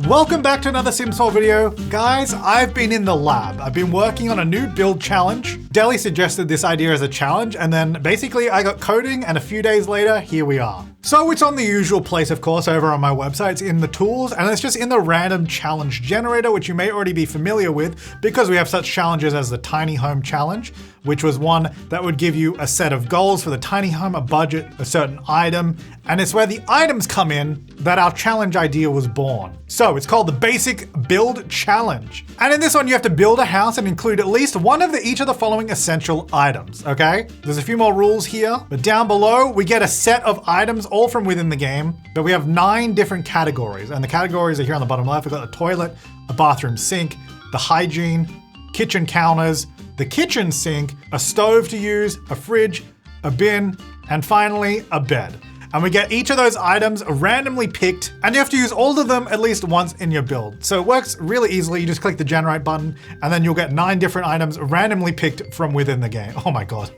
Welcome back to another Sims 4 video. Guys, I've been in the lab. I've been working on a new build challenge. Deli suggested this idea as a challenge, and then basically I got coding, and a few days later, here we are. So it's on the usual place, of course, over on my website. It's in the tools, and it's just in the random challenge generator, which you may already be familiar with because we have such challenges as the tiny home challenge, which was one that would give you a set of goals for the tiny home, a budget, a certain item, and it's where the items come in that our challenge idea was born. So it's called the Basic Build Challenge. And in this one, you have to build a house and include at least one of each of the following essential items, okay? There's a few more rules here, but down below, we get a set of items all from within the game, but we have 9 different categories. And the categories are here on the bottom left. We've got a toilet, a bathroom sink, the hygiene, kitchen counters, the kitchen sink, a stove to use, a fridge, a bin, and finally, a bed. And we get each of those items randomly picked, and you have to use all of them at least once in your build. So it works really easily. You just click the generate button, and then you'll get 9 different items randomly picked from within the game. Oh my God.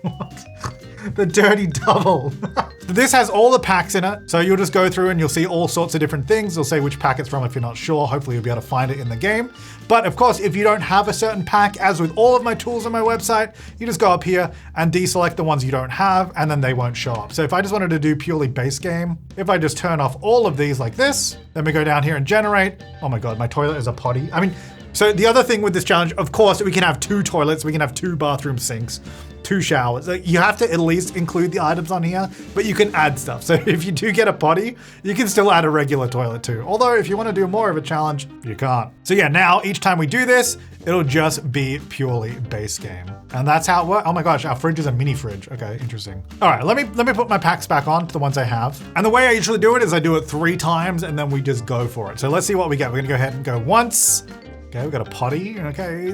The dirty double. This has all the packs in it. So you'll just go through and you'll see all sorts of different things. You'll say which pack it's from if you're not sure. Hopefully you'll be able to find it in the game. But of course, if you don't have a certain pack, as with all of my tools on my website, you just go up here and deselect the ones you don't have, and then they won't show up. So if I just wanted to do purely base game, if I just turn off all of these like this, then we go down here and generate. Oh my God, my toilet is a potty. So the other thing with this challenge, of course, we can have 2 toilets, we can have 2 bathroom sinks, 2 showers. You have to at least include the items on here, but you can add stuff. So if you do get a potty, you can still add a regular toilet too. Although if you want to do more of a challenge, you can't. So yeah, now each time we do this, it'll just be purely base game. And that's how it works. Oh my gosh, our fridge is a mini fridge. Okay, interesting. All right, let me put my packs back on to the ones I have. And the way I usually do it is I do it 3 times and then we just go for it. So let's see what we get. We're gonna go ahead and go once. Okay, we've got a potty. Okay,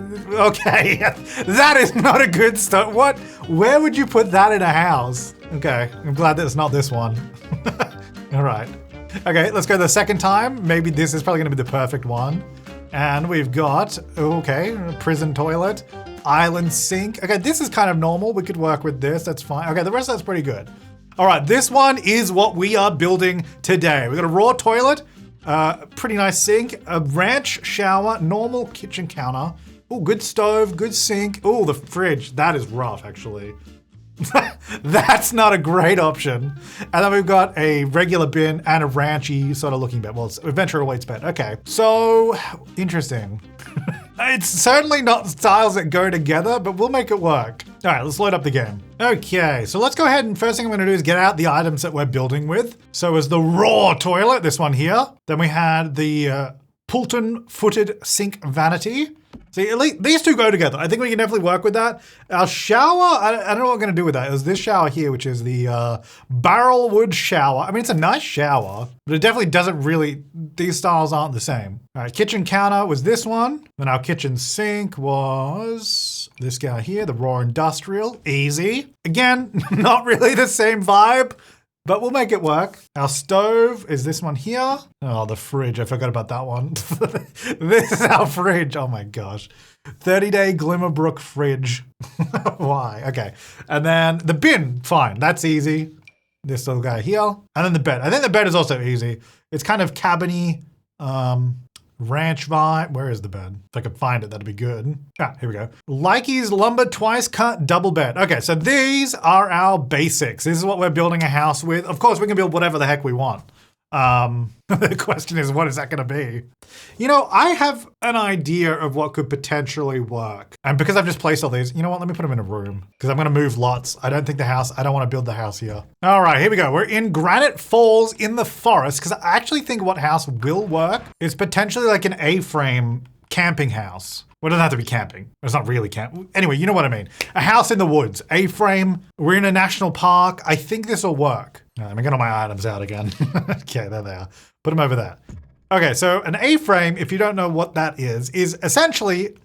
that is not a good start. What? Where would you put that in a house? Okay, I'm glad that it's not this one. All right. Okay, let's go the second time. Maybe this is probably gonna be the perfect one. And we've got, okay, prison toilet, island sink. Okay, this is kind of normal. We could work with this, that's fine. Okay, the rest of that's pretty good. All right, this one is what we are building today. We've got a raw toilet, pretty nice sink, a ranch shower, normal kitchen counter. Oh, good stove, good sink. Oh, the fridge, that is rough actually. That's not a great option. And then we've got a regular bin and a ranchy sort of looking bed. Well, it's adventure awaits bed. Okay, so interesting. It's certainly not styles that go together, but we'll make it work. All right, let's load up the game. Okay, so let's go ahead and first thing I'm gonna do is get out the items that we're building with. So is the raw toilet, this one here. Then we had the Pulton-footed sink vanity. See, at least these 2 go together. I think we can definitely work with that. Our shower, I don't know what we're gonna do with that. It was this shower here, which is the barrel wood shower. I mean, it's a nice shower, but it definitely doesn't really, these styles aren't the same. All right, kitchen counter was this one. Then our kitchen sink was this guy here, the raw industrial, easy. Again, not really the same vibe, but we'll make it work. Our stove is this one here. Oh, the fridge, I forgot about that one. This is our fridge, oh my gosh. 30-day Glimmerbrook fridge. Why? Okay, and then the bin, fine, that's easy. This little guy here. And then the bed. I think the bed is also easy. It's kind of cabiny, ranch vibe. Where is the bed? If I could find it, that'd be good. Ah, here we go. Likey's lumber twice cut double bed. Okay, so these are our basics. This is what we're building a house with. Of course, we can build whatever the heck we want. The question is, what is that gonna be? You know, I have an idea of what could potentially work. And because I've just placed all these, you know what, let me put them in a room because I'm gonna move lots. I don't wanna build the house here. All right, here we go. We're in Granite Falls in the forest because I actually think what house will work is potentially like an A-frame camping house. Well, it doesn't have to be camping. It's not really camp. Anyway, you know what I mean. A house in the woods, A-frame. We're in a national park. I think this will work. Let me get all my items out again. Okay, there they are. Put them over there. Okay, so an A-frame, if you don't know what that is essentially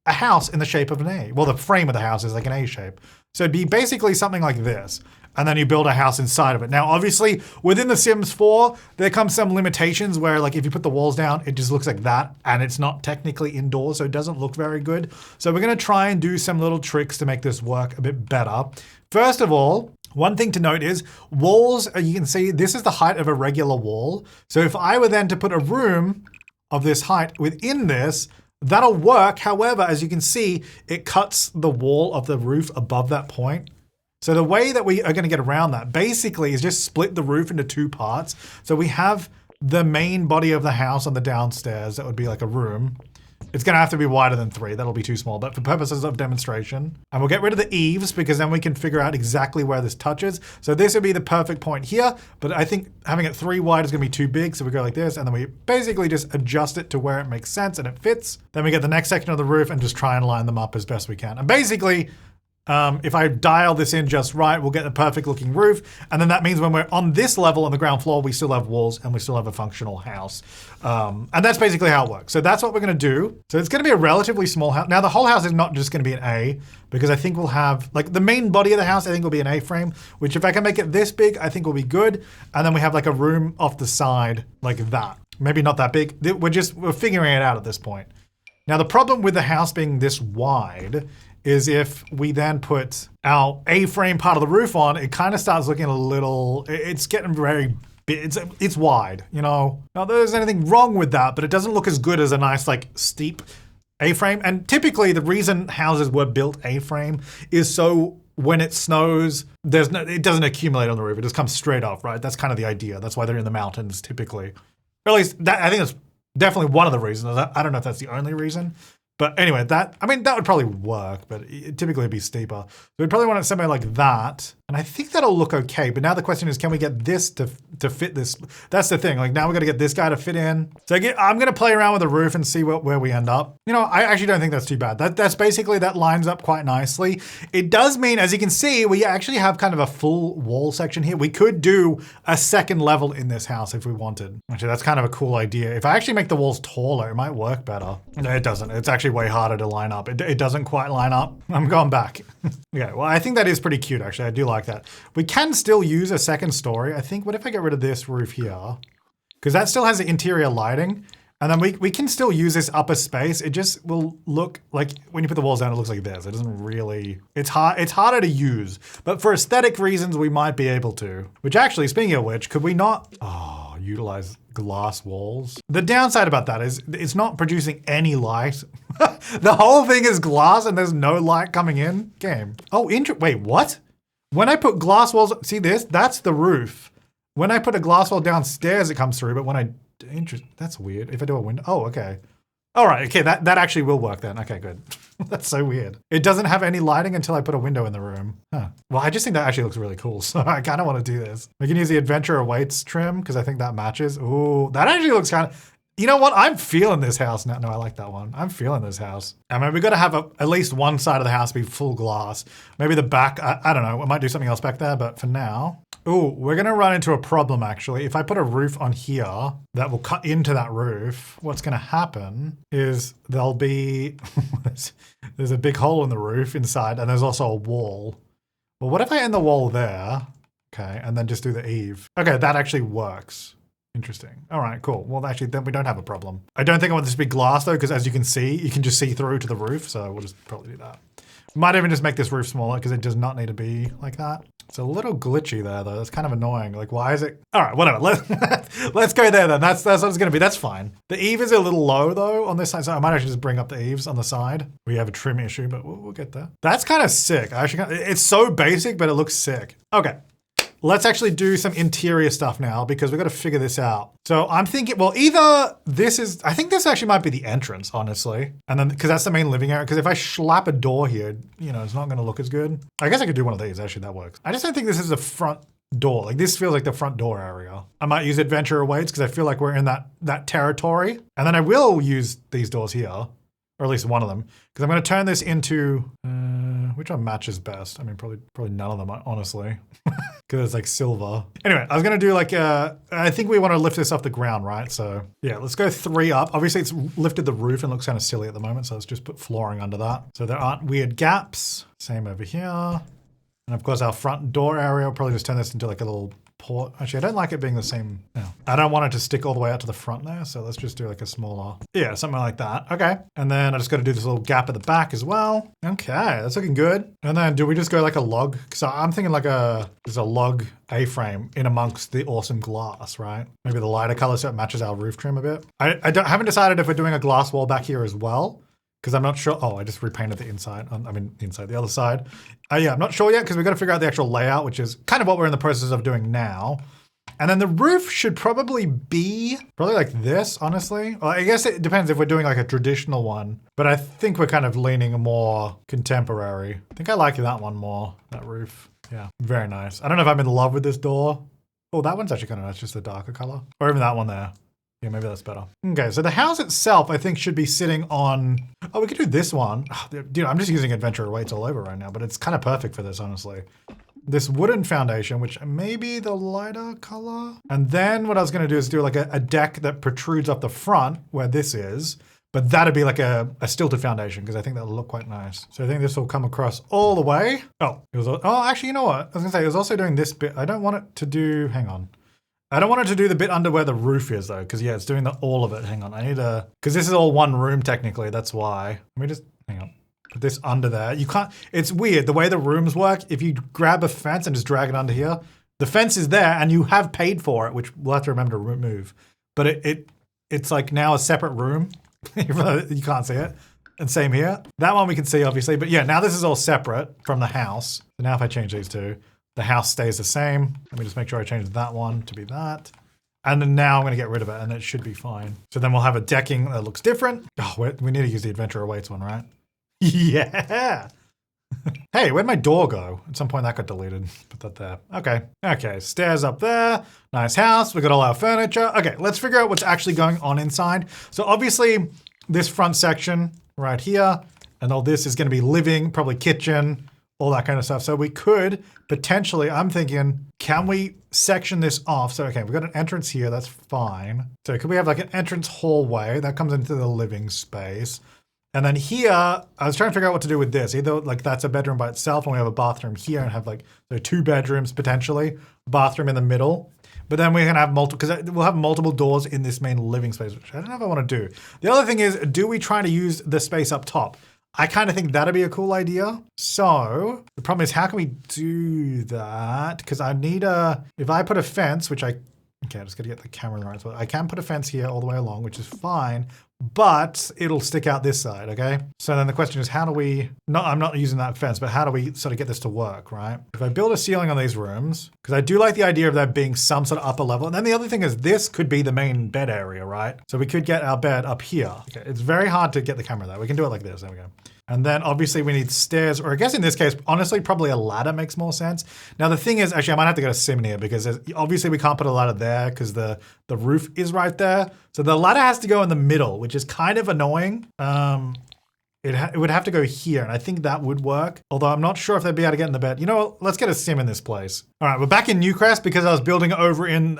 a house in the shape of an A. Well, the frame of the house is like an A shape. So it'd be basically something like this. And then you build a house inside of it. Now, obviously, within The Sims 4, there come some limitations where, like, if you put the walls down, it just looks like that, and it's not technically indoors, so it doesn't look very good. So we're gonna try and do some little tricks to make this work a bit better. First of all, one thing to note is walls, you can see this is the height of a regular wall. So if I were then to put a room of this height within this, that'll work. However, as you can see, it cuts the wall of the roof above that point. So the way that we are going to get around that basically is just split the roof into two parts. So we have the main body of the house on the downstairs. That would be like a room. It's going to have to be wider than 3. That'll be too small, but for purposes of demonstration. And we'll get rid of the eaves because then we can figure out exactly where this touches. So this would be the perfect point here, but I think having it 3 wide is going to be too big. So we go like this, and then we basically just adjust it to where it makes sense and it fits. Then we get the next section of the roof and just try and line them up as best we can. And basically, if I dial this in just right, we'll get the perfect looking roof. And then that means when we're on this level on the ground floor, we still have walls and we still have a functional house. And that's basically how it works. So that's what we're going to do. So it's going to be a relatively small house. Now the whole house is not just going to be an A, because I think we'll have, like, the main body of the house I think will be an A-frame, which if I can make it this big, I think will be good. And then we have like a room off the side like that. Maybe not that big. We're figuring it out at this point. Now the problem with the house being this wide is if we then put our A-frame part of the roof on, it kind of starts looking a little, it's getting very big, it's wide, you know? Not that there's anything wrong with that, but it doesn't look as good as a nice, like, steep A-frame. And typically the reason houses were built A-frame is so when it snows, it doesn't accumulate on the roof, it just comes straight off, right? That's kind of the idea. That's why they're in the mountains typically. Or at least, I think that's definitely one of the reasons. I don't know if that's the only reason. But anyway, that would probably work, but typically it'd be steeper. So we'd probably want it somewhere like that. And I think that'll look okay. But now the question is, can we get this to fit this? That's the thing. Like now we got to get this guy to fit in. So I'm going to play around with the roof and see where we end up. You know, I actually don't think that's too bad. That's basically, that lines up quite nicely. It does mean, as you can see, we actually have kind of a full wall section here. We could do a second level in this house if we wanted. Actually, that's kind of a cool idea. If I actually make the walls taller, it might work better. No, it doesn't. It's actually way harder to line up. It doesn't quite line up. I'm going back. Okay, well, I think that is pretty cute, actually. I do like that. We can still use a second story. I think, what if I get rid of this roof here? Because that still has the interior lighting. And then we can still use this upper space. It just will look like, when you put the walls down, it looks like this. It doesn't really, it's harder to use. But for aesthetic reasons, we might be able to. Which actually, speaking of which, could we not, utilize glass walls? The downside about that is it's not producing any light. The whole thing is glass and there's no light coming in. Game. Oh, wait, what? When I put glass walls, see this? That's the roof. When I put a glass wall downstairs, it comes through, but when that's weird. If I do a window, oh, okay. All right, okay, that actually will work then. Okay, good. That's so weird. It doesn't have any lighting until I put a window in the room. Huh. Well, I just think that actually looks really cool, so I kind of want to do this. We can use the Adventure Awaits trim, because I think that matches. Ooh, that actually looks kind of, you know what? I'm feeling this house now. No, I like that one. I'm feeling this house. I mean, we got to have at least one side of the house be full glass. Maybe the back, I don't know. We might do something else back there, but for now. Ooh, we're going to run into a problem, actually. If I put a roof on here that will cut into that roof, what's going to happen is there'll be, there's a big hole in the roof inside, and there's also a wall. Well, what if I end the wall there? Okay, and then just do the eave. Okay, that actually works. Interesting. All right, cool. Well, actually, then we don't have a problem. I don't think I want this to be glass, though, because as you can see, you can just see through to the roof, so we'll just probably do that. Might even just make this roof smaller, because it does not need to be like that. It's a little glitchy there, though. That's kind of annoying. Like, why is it? All right, whatever. Let's go there, then. That's what it's going to be. That's fine. The eave is a little low, though, on this side, so I might actually just bring up the eaves on the side. We have a trim issue, but we'll get there. That's kind of sick. It's so basic, but it looks sick. Okay. Let's actually do some interior stuff now because we've got to figure this out. So I'm thinking, well, either I think this actually might be the entrance, honestly. And then, because that's the main living area. Because if I slap a door here, you know, it's not going to look as good. I guess I could do one of these, actually, that works. I just don't think this is the front door. Like this feels like the front door area. I might use Adventure Awaits because I feel like we're in that territory. And then I will use these doors here, or at least one of them. Because I'm going to turn this into, which one matches best? I mean, probably none of them, honestly. Because it's like silver. Anyway, I was gonna do like, I think we want to lift this off the ground, right? So yeah, let's go 3 up. Obviously it's lifted the roof and looks kind of silly at the moment. So let's just put flooring under that. So there aren't weird gaps. Same over here. And of course our front door area, we'll probably just turn this into like a little port. Actually, I don't like it being the same. No. I don't want it to stick all the way out to the front there. So let's just do like a smaller, yeah, something like that. Okay. And then I just got to do this little gap at the back as well. Okay, that's looking good. And then do we just go like a log? So I'm thinking like there's a log A-frame in amongst the awesome glass, right? Maybe the lighter color so it matches our roof trim a bit. I haven't decided if we're doing a glass wall back here as well, because I'm not sure. Oh, I just repainted the inside. I mean, the inside, the other side. Yeah, I'm not sure yet because we've got to figure out the actual layout, which is kind of what we're in the process of doing now. And then the roof should probably be like this, honestly. Well, I guess it depends if we're doing like a traditional one, but I think we're kind of leaning more contemporary. I think I like that one more, that roof. Yeah, very nice. I don't know if I'm in love with this door. Oh, that one's actually kind of nice, just a darker color. Or even that one there. Yeah, maybe that's better. Okay, so the house itself, I think, should be sitting on... Oh, we could do this one. Oh, dude, I'm just using adventure weights all over right now, but it's kind of perfect for this, honestly. This wooden foundation, which may be the lighter color. And then what I was going to do is do like a deck that protrudes up the front where this is, but that'd be like a stilted foundation because I think that'll look quite nice. So I think this will come across all the way. Oh, actually, you know what? I was going to say, it was also doing this bit. I don't want it to do... Hang on. I don't want it to do the bit under where the roof is though, because yeah, it's doing all of it. Hang on, I need to, because this is all one room technically, that's why. Let me just, hang on, put this under there. You can't, it's weird, the way the rooms work, if you grab a fence and just drag it under here, the fence is there and you have paid for it, which we'll have to remember to remove. But it's like now a separate room, you can't see it. And same here. That one we can see obviously, but yeah, now this is all separate from the house. So now if I change these two, the house stays the same. Let me just make sure I change that one to be that. And then now I'm gonna get rid of it and it should be fine. So then we'll have a decking that looks different. Oh, we need to use the Adventure Awaits one, right? Yeah. Hey, where'd my door go? At some point that got deleted. Put that there. Okay. Okay, stairs up there. Nice house. We got all our furniture. Okay, let's figure out what's actually going on inside. So obviously this front section right here, and all this is gonna be living, probably kitchen, all that kind of stuff. So we could potentially, I'm thinking, can we section this off? So, okay, we've got an entrance here, that's fine. So could we have like an entrance hallway that comes into the living space? And then here, I was trying to figure out what to do with this. Either like that's a bedroom by itself and we have a bathroom here and have like, so 2 bedrooms potentially, bathroom in the middle. But then we're gonna have multiple, because we'll have multiple doors in this main living space, which I don't know if I wanna do. The other thing is, do we try to use the space up top? I kind of think that'd be a cool idea. So the problem is, how can we do that? Because I need if I put a fence, which okay, I just gotta get the camera in the right spot. I can put a fence here all the way along, which is fine, but it'll stick out this side, okay? So then the question is, how do we, I'm not using that fence, but how do we sort of get this to work, right? If I build a ceiling on these rooms, because I do like the idea of there being some sort of upper level. And then the other thing is this could be the main bed area, right? So we could get our bed up here. Okay, it's very hard to get the camera there. We can do it like this, there we go. And then obviously we need stairs, or I guess in this case, honestly, probably a ladder makes more sense. Now the thing is, actually I might have to go to sim here because obviously we can't put a ladder there because the roof is right there. So the ladder has to go in the middle, which is kind of annoying. It would have to go here, and I think that would work. Although I'm not sure if they'd be able to get in the bed. You know what, let's get a sim in this place. All right, we're back in Newcrest because I was building over in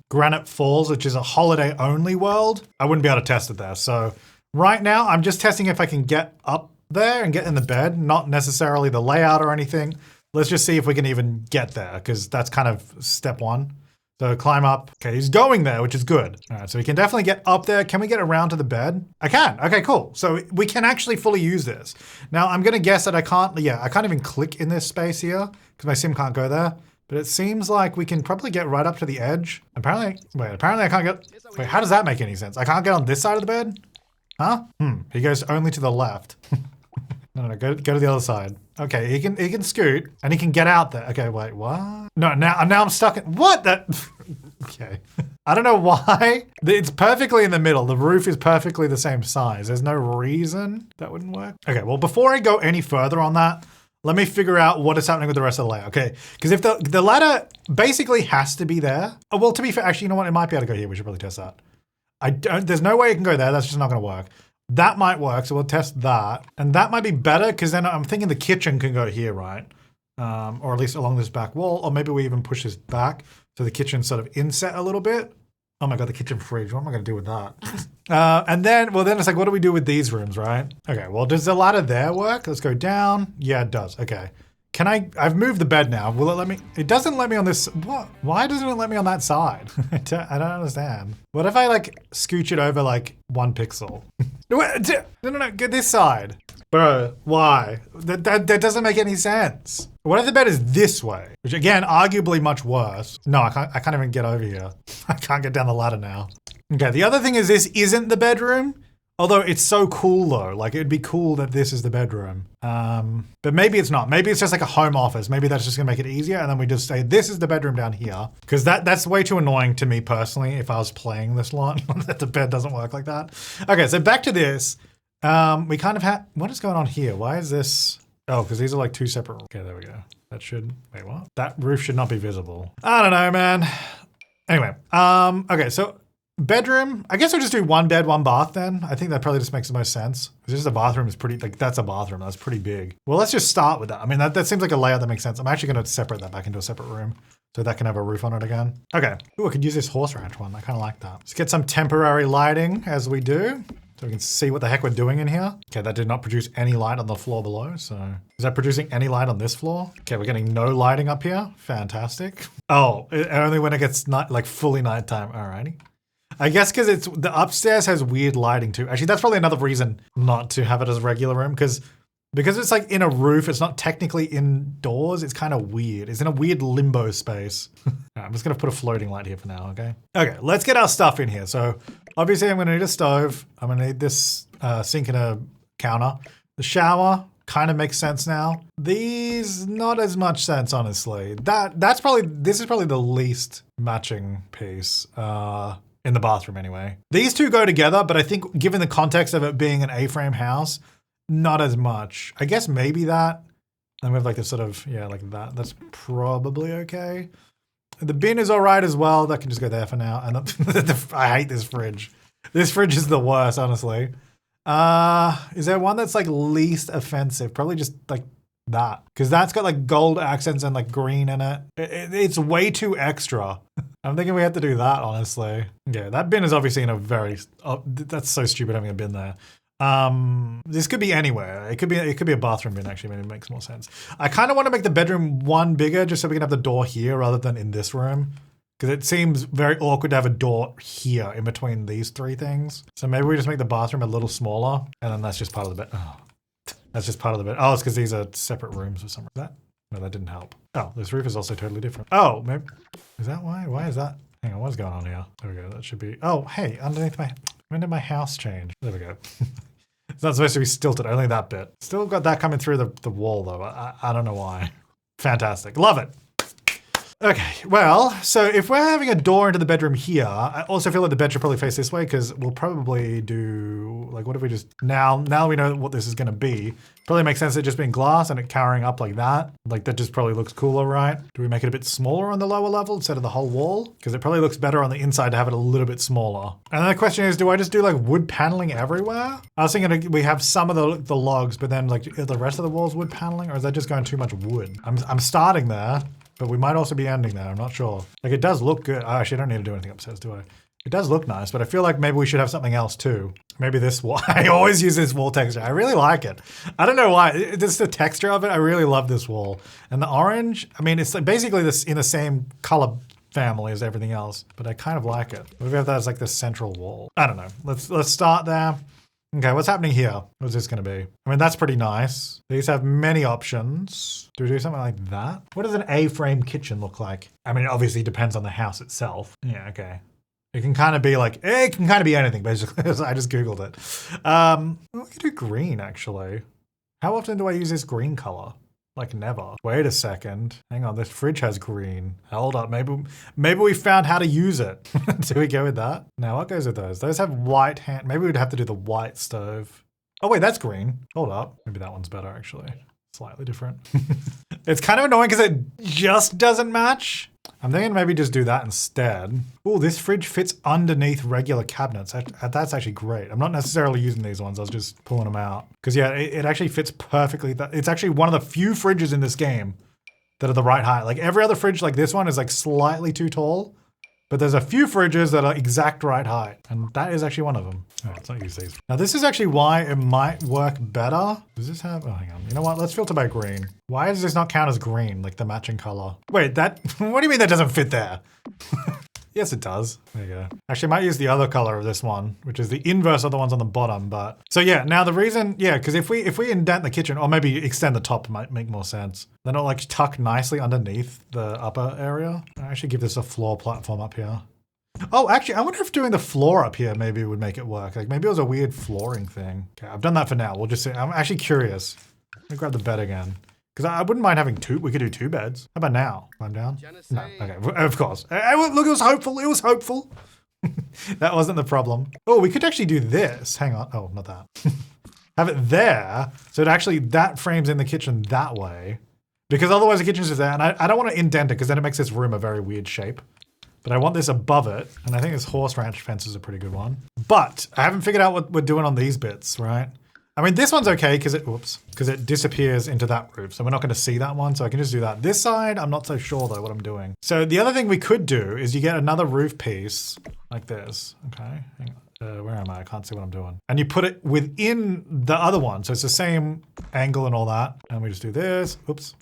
Granite Falls, which is a holiday only world. I wouldn't be able to test it there. So right now I'm just testing if I can get up there and get in the bed, not necessarily the layout or anything. Let's just see if we can even get there, because that's kind of step 1. So climb up. Okay, he's going there, which is good. All right, so we can definitely get up there. Can we get around to the bed? I can. Okay, cool. So we can actually fully use this. Now I'm gonna guess that I can't even click in this space here because my sim can't go there. But it seems like we can probably get right up to the edge. Apparently I can't get, wait, how does that make any sense? I can't get on this side of the bed? Huh? He goes only to the left. No, go to the other side. Okay, he can scoot and he can get out there. Okay, wait, what? No, now I'm stuck in, what? Okay. I don't know why. It's perfectly in the middle. The roof is perfectly the same size. There's no reason that wouldn't work. Okay, well, before I go any further on that, let me figure out what is happening with the rest of the layout, okay? Because if the ladder basically has to be there. Oh, well, to be fair, actually, you know what? It might be able to go here. We should probably test that. There's no way it can go there. That's just not gonna work. That might work, so we'll test that. And that might be better, because then I'm thinking the kitchen can go here, right? Or at least along this back wall, or maybe we even push this back so the kitchen's sort of inset a little bit. Oh my God, the kitchen fridge, what am I gonna do with that? And then it's like, what do we do with these rooms, right? Okay, well, does the ladder there work? Let's go down. Yeah, it does, okay. I've moved the bed now. Will it let me? It doesn't let me on this. What? Why doesn't it let me on that side? I don't understand. What if I like scooch it over like 1 pixel? No, get this side. Bro, why? That doesn't make any sense. What if the bed is this way? Which again, arguably much worse. No, I can't even get over here. I can't get down the ladder now. Okay, the other thing is this isn't the bedroom. Although it's so cool though, like it'd be cool that this is the bedroom. But maybe it's not. Maybe it's just like a home office. Maybe that's just gonna make it easier and then we just say, this is the bedroom down here. Because that's way too annoying to me personally if I was playing this lot, that the bed doesn't work like that. Okay, so back to this. We kind of have, what is going on here? Why is this? Oh, because these are like 2 separate. Okay, there we go. That should, wait, what? That roof should not be visible. I don't know, man. Anyway, okay, so bedroom, I guess I'll just do 1 bed, 1 bath then. I think that probably just makes the most sense. Because just the bathroom is pretty, like that's a bathroom, that's pretty big. Well, let's just start with that. I mean, that seems like a layout that makes sense. I'm actually gonna separate that back into a separate room so that can have a roof on it again. Okay, ooh, I could use this horse ranch one. I kind of like that. Let's get some temporary lighting as we do. So we can see what the heck we're doing in here. Okay, that did not produce any light on the floor below, so. Is that producing any light on this floor? Okay, we're getting no lighting up here. Fantastic. Oh, only when it gets like fully nighttime, alrighty. I guess because it's, the upstairs has weird lighting too. Actually, that's probably another reason not to have it as a regular room, because it's like in a roof, it's not technically indoors, it's kind of weird. It's in a weird limbo space. Right, I'm just gonna put a floating light here for now, okay? Okay, let's get our stuff in here. So obviously I'm gonna need a stove. I'm gonna need this sink and a counter. The shower kind of makes sense now. These, not as much sense, honestly. This is probably the least matching piece. In the bathroom anyway. These two go together, but I think given the context of it being an A-frame house, not as much. I guess maybe that. And we have like this sort of, yeah, like that. That's probably okay. The bin is all right as well. That can just go there for now. And I hate this fridge. This fridge is the worst, honestly. Is there one that's like least offensive? Probably just like that. Because that's got like gold accents and like green in it. It's way too extra. I'm thinking we have to do that, honestly. Yeah, that bin is obviously in a very, that's so stupid having a bin there. This could be anywhere. It could be a bathroom bin actually, maybe it makes more sense. I kind of want to make the bedroom 1 bigger just so we can have the door here rather than in this room. Because it seems very awkward to have a door here in between these 3 things. So maybe we just make the bathroom a little smaller and then that's just part of the bed. Oh, that's just part of the bed. Oh, it's because these are separate rooms or something. That? No, that didn't help. Oh, this roof is also totally different. Oh, maybe, is that why? Why is that? Hang on, what's going on here? There we go, that should be, oh, hey, underneath when did my house change? There we go. It's not supposed to be stilted, only that bit. Still got that coming through the wall though. I don't know why. Fantastic, love it. Okay, well, so if we're having a door into the bedroom here, I also feel like the bed should probably face this way because we'll probably do, like what if we just, now we know what this is gonna be, probably makes sense it just being glass and it carrying up like that. Like that just probably looks cooler, right? Do we make it a bit smaller on the lower level instead of the whole wall? Because it probably looks better on the inside to have it a little bit smaller. And then the question is, do I just do like wood paneling everywhere? I was thinking we have some of the logs, but then like the rest of the walls wood paneling, or is that just going too much wood? I'm starting there. But we might also be ending there, I'm not sure. Like it does look good. Actually, I don't need to do anything upstairs, do I? It does look nice, but I feel like maybe we should have something else too. Maybe this wall, I always use this wall texture. I really like it. I don't know why, just the texture of it, I really love this wall. And the orange, I mean, it's like basically this in the same color family as everything else, but I kind of like it. What if we have that as like the central wall? I don't know, let's start there. Okay, what's happening here? What's this gonna be? I mean, that's pretty nice. These have many options. Do we do something like that? What does an A-frame kitchen look like? I mean, it obviously depends on the house itself. Yeah, okay. It can kind of be like, it can kind of be anything, basically. I just Googled it. We could do green, actually. How often do I use this green color? Like never. Wait a second. Hang on, this fridge has green. Hold up, maybe we found how to use it. Do we go with that? Now what goes with those? Those have white hand. Maybe we'd have to do the white stove. Oh wait, that's green. Hold up. Maybe that one's better actually. Slightly different. It's kind of annoying because it just doesn't match. I'm thinking maybe just do that instead. Oh, this fridge fits underneath regular cabinets. That's actually great. I'm not necessarily using these ones. I was just pulling them out. Because yeah, it actually fits perfectly. It's actually one of the few fridges in this game that are the right height. Like every other fridge like this one is like slightly too tall. but there's a few fridges that are exact right height. And that is actually one of them. Oh, let's not use these. Now this is actually why it might work better. Does this have, oh, hang on. You know what? Let's filter by green. Why does this not count as green, like the matching color? Wait, that, what do you mean that doesn't fit there? Yes, it does. There you go. Actually, I might use the other color of this one, which is the inverse of the ones on the bottom, but. So yeah, now the reason, yeah, because if we indent the kitchen, or maybe extend the top might make more sense. Then it'll like tuck nicely underneath the upper area. I actually give this a floor platform up here. Oh, actually, I wonder if doing the floor up here maybe would make it work. Like maybe it was a weird flooring thing. Okay, I've done that for now. We'll just see. I'm actually curious. Let me grab the bed again. Because I wouldn't mind having two. We could do 2 beds. How about now? Climb down? No. Okay, of course. Look, it was hopeful. It was hopeful. That wasn't the problem. Oh, we could actually do this. Hang on. Oh, not that. Have it there. So it actually, that frames in the kitchen that way. Because otherwise the kitchen's just there. And I don't want to indent it because then it makes this room a very weird shape. But I want this above it. And I think this horse ranch fence is a pretty good one. But I haven't figured out what we're doing on these bits, right? I mean, this one's okay because it disappears into that roof. So we're not going to see that one. So I can just do that. This side, I'm not so sure though what I'm doing. So the other thing we could do is you get another roof piece like this. Okay. Hang on. Where am I? I can't see what I'm doing. And you put it within the other one. So it's the same angle and all that. And we just do this. Oops.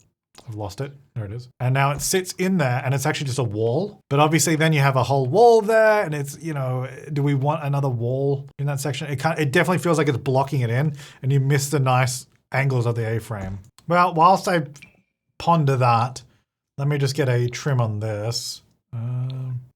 I've lost it. There it is. And now it sits in there and it's actually just a wall. But obviously then you have a whole wall there and it's, you know, do we want another wall in that section? It definitely feels like it's blocking it in and you miss the nice angles of the A-frame. Well, whilst I ponder that, let me just get a trim on this.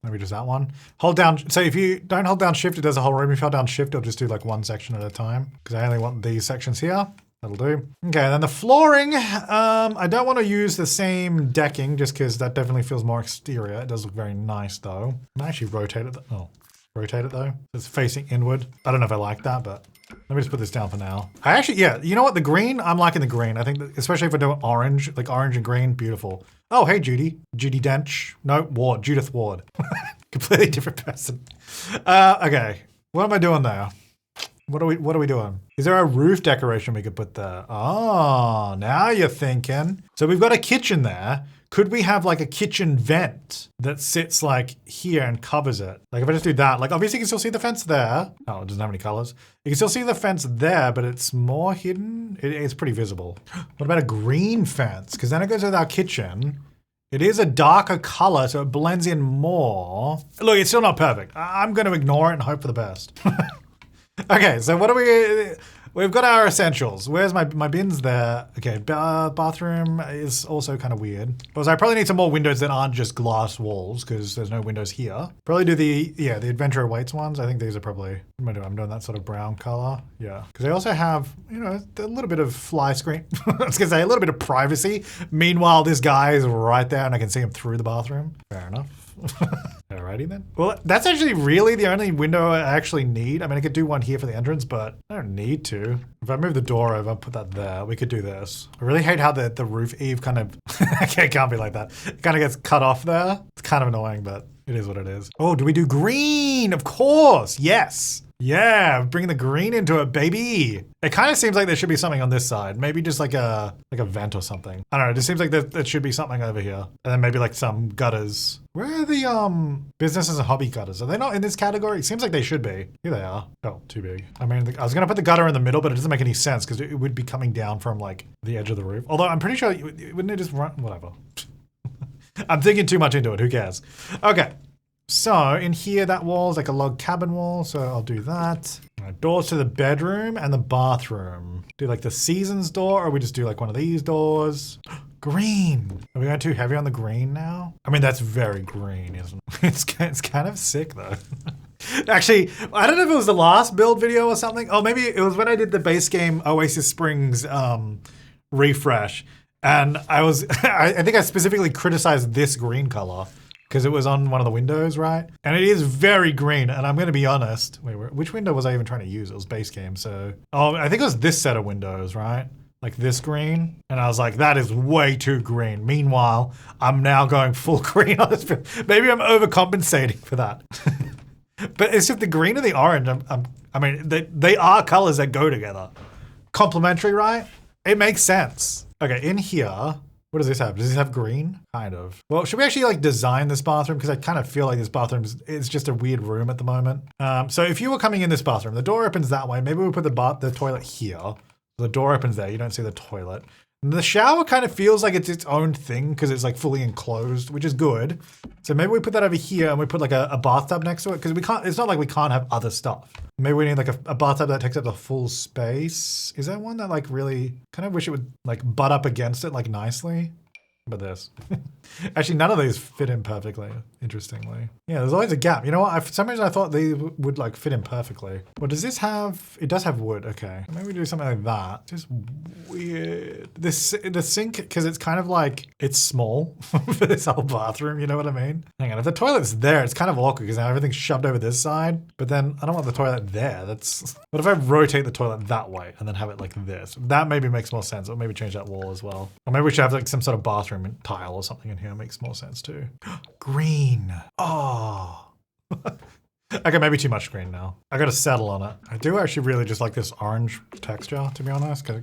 Maybe just that one. Hold down, so if you don't hold down shift, it does a whole room. If you hold down shift, it'll just do like one section at a time because I only want these sections here. That'll do. Okay, then the flooring, I don't want to use the same decking just because that definitely feels more exterior. It does look very nice though. I might actually rotate it. Oh, rotate it though. It's facing inward. I don't know if I like that, but let me just put this down for now. I actually, yeah, you know what? The green, I'm liking the green. I think that, especially if I do orange, like orange and green, beautiful. Oh, hey, Judy. Judy Dench. No, Ward. Judith Ward. Completely different person. Okay, what am I doing there? What are we doing? Is there a roof decoration we could put there? Oh, now you're thinking. So we've got a kitchen there. Could we have like a kitchen vent that sits like here and covers it? Like if I just do that, like obviously you can still see the fence there. Oh, it doesn't have any colors. You can still see the fence there, but it's more hidden. It's pretty visible. What about a green fence? Because then it goes with our kitchen. It is a darker color, so it blends in more. Look, it's still not perfect. I'm going to ignore it and hope for the best. Okay, so what do we've got our essentials. Where's my bins there? Okay, bathroom is also kind of weird. Because I probably need some more windows that aren't just glass walls because there's no windows here. Probably do the Adventure Awaits ones. I think these are probably, what am I doing? I'm doing that sort of brown color. Yeah, because they also have, you know, a little bit of fly screen. I was gonna say a little bit of privacy. Meanwhile, this guy is right there and I can see him through the bathroom. Fair enough. Alrighty then. Well, that's actually really the only window I actually need. I mean, I could do one here for the entrance, but I don't need to. If I move the door over, put that there, we could do this. I really hate how the roof eave kind of, okay, it can't be like that. It kind of gets cut off there. It's kind of annoying, but it is what it is. Oh, do we do green? Of course, yes. Yeah, bring the green into it, baby. It kind of seems like there should be something on this side. Maybe just like a vent or something. I don't know, it just seems like there should be something over here. And then maybe like some gutters. Where are the businesses and hobby gutters? Are they not in this category? It seems like they should be. Here they are. Oh, too big. I mean, I was gonna put the gutter in the middle, but it doesn't make any sense because it would be coming down from like the edge of the roof. Although I'm pretty sure, wouldn't it just run, whatever. I'm thinking too much into it, who cares? Okay. So in here, that wall's like a log cabin wall, so I'll do that. Doors to the bedroom and the bathroom. Do like the seasons door, or we just do like one of these doors. Green. Are we going too heavy on the green now? I mean, that's very green, isn't it? It's kind of sick though. Actually, I don't know if it was the last build video or something. Oh, maybe it was when I did the base game Oasis Springs refresh. And I think I specifically criticized this green color. Because it was on one of the windows, right? And it is very green, and I'm gonna be honest. Wait, which window was I even trying to use? It was base game, so. Oh, I think it was this set of windows, right? Like this green. And I was like, that is way too green. Meanwhile, I'm now going full green on this. Maybe I'm overcompensating for that. But it's just the green and the orange. I mean, they are colors that go together. Complementary, right? It makes sense. Okay, in here, What does this have? Does this have green? Kind of. Well, should we actually like design this bathroom? Because I kind of feel like this bathroom is just a weird room at the moment. So if you were coming in this bathroom, the door opens that way. Maybe we'll put the toilet here. The door opens there. You don't see the toilet. And the shower kind of feels like it's its own thing because it's like fully enclosed, which is good. So maybe we put that over here and we put like a bathtub next to it because we can't, it's not like we can't have other stuff. Maybe we need like a bathtub that takes up the full space. Is there one that like really, kind of wish it would like butt up against it like nicely? But this. Actually, none of these fit in perfectly, interestingly. Yeah, there's always a gap. You know what? For some reason, I thought they would like fit in perfectly. Well, does this have, it does have wood, okay. Maybe we do something like that. Just weird. The sink, because it's kind of like, it's small for this whole bathroom, you know what I mean? Hang on, if the toilet's there, it's kind of awkward because now everything's shoved over this side, but then I don't want the toilet there. That's, what if I rotate the toilet that way and then have it like this? That maybe makes more sense, or maybe change that wall as well. Or maybe we should have like some sort of bathroom tile or something in here. Makes more sense too. Green. Oh. Okay, maybe too much green now. I gotta settle on it. I do actually really just like this orange texture, to be honest, because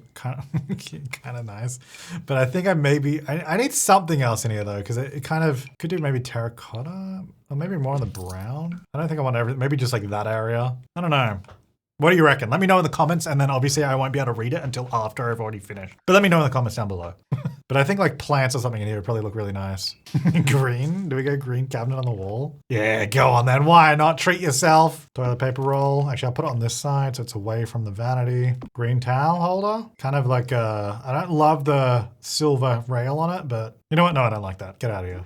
it's kind of nice. But I think I need something else in here though, because it kind of could do maybe terracotta or maybe more on the brown. I don't think I want everything. Maybe just like that area. I don't know. What do you reckon? Let me know in the comments, and then obviously I won't be able to read it until after I've already finished. But let me know in the comments down below. But I think like plants or something in here would probably look really nice. Green? Do we go green cabinet on the wall? Yeah, go on then. Why not? Treat yourself. Toilet paper roll. Actually, I'll put it on this side so it's away from the vanity. Green towel holder. Kind of like I don't love the silver rail on it, but you know what? No, I don't like that. Get out of here.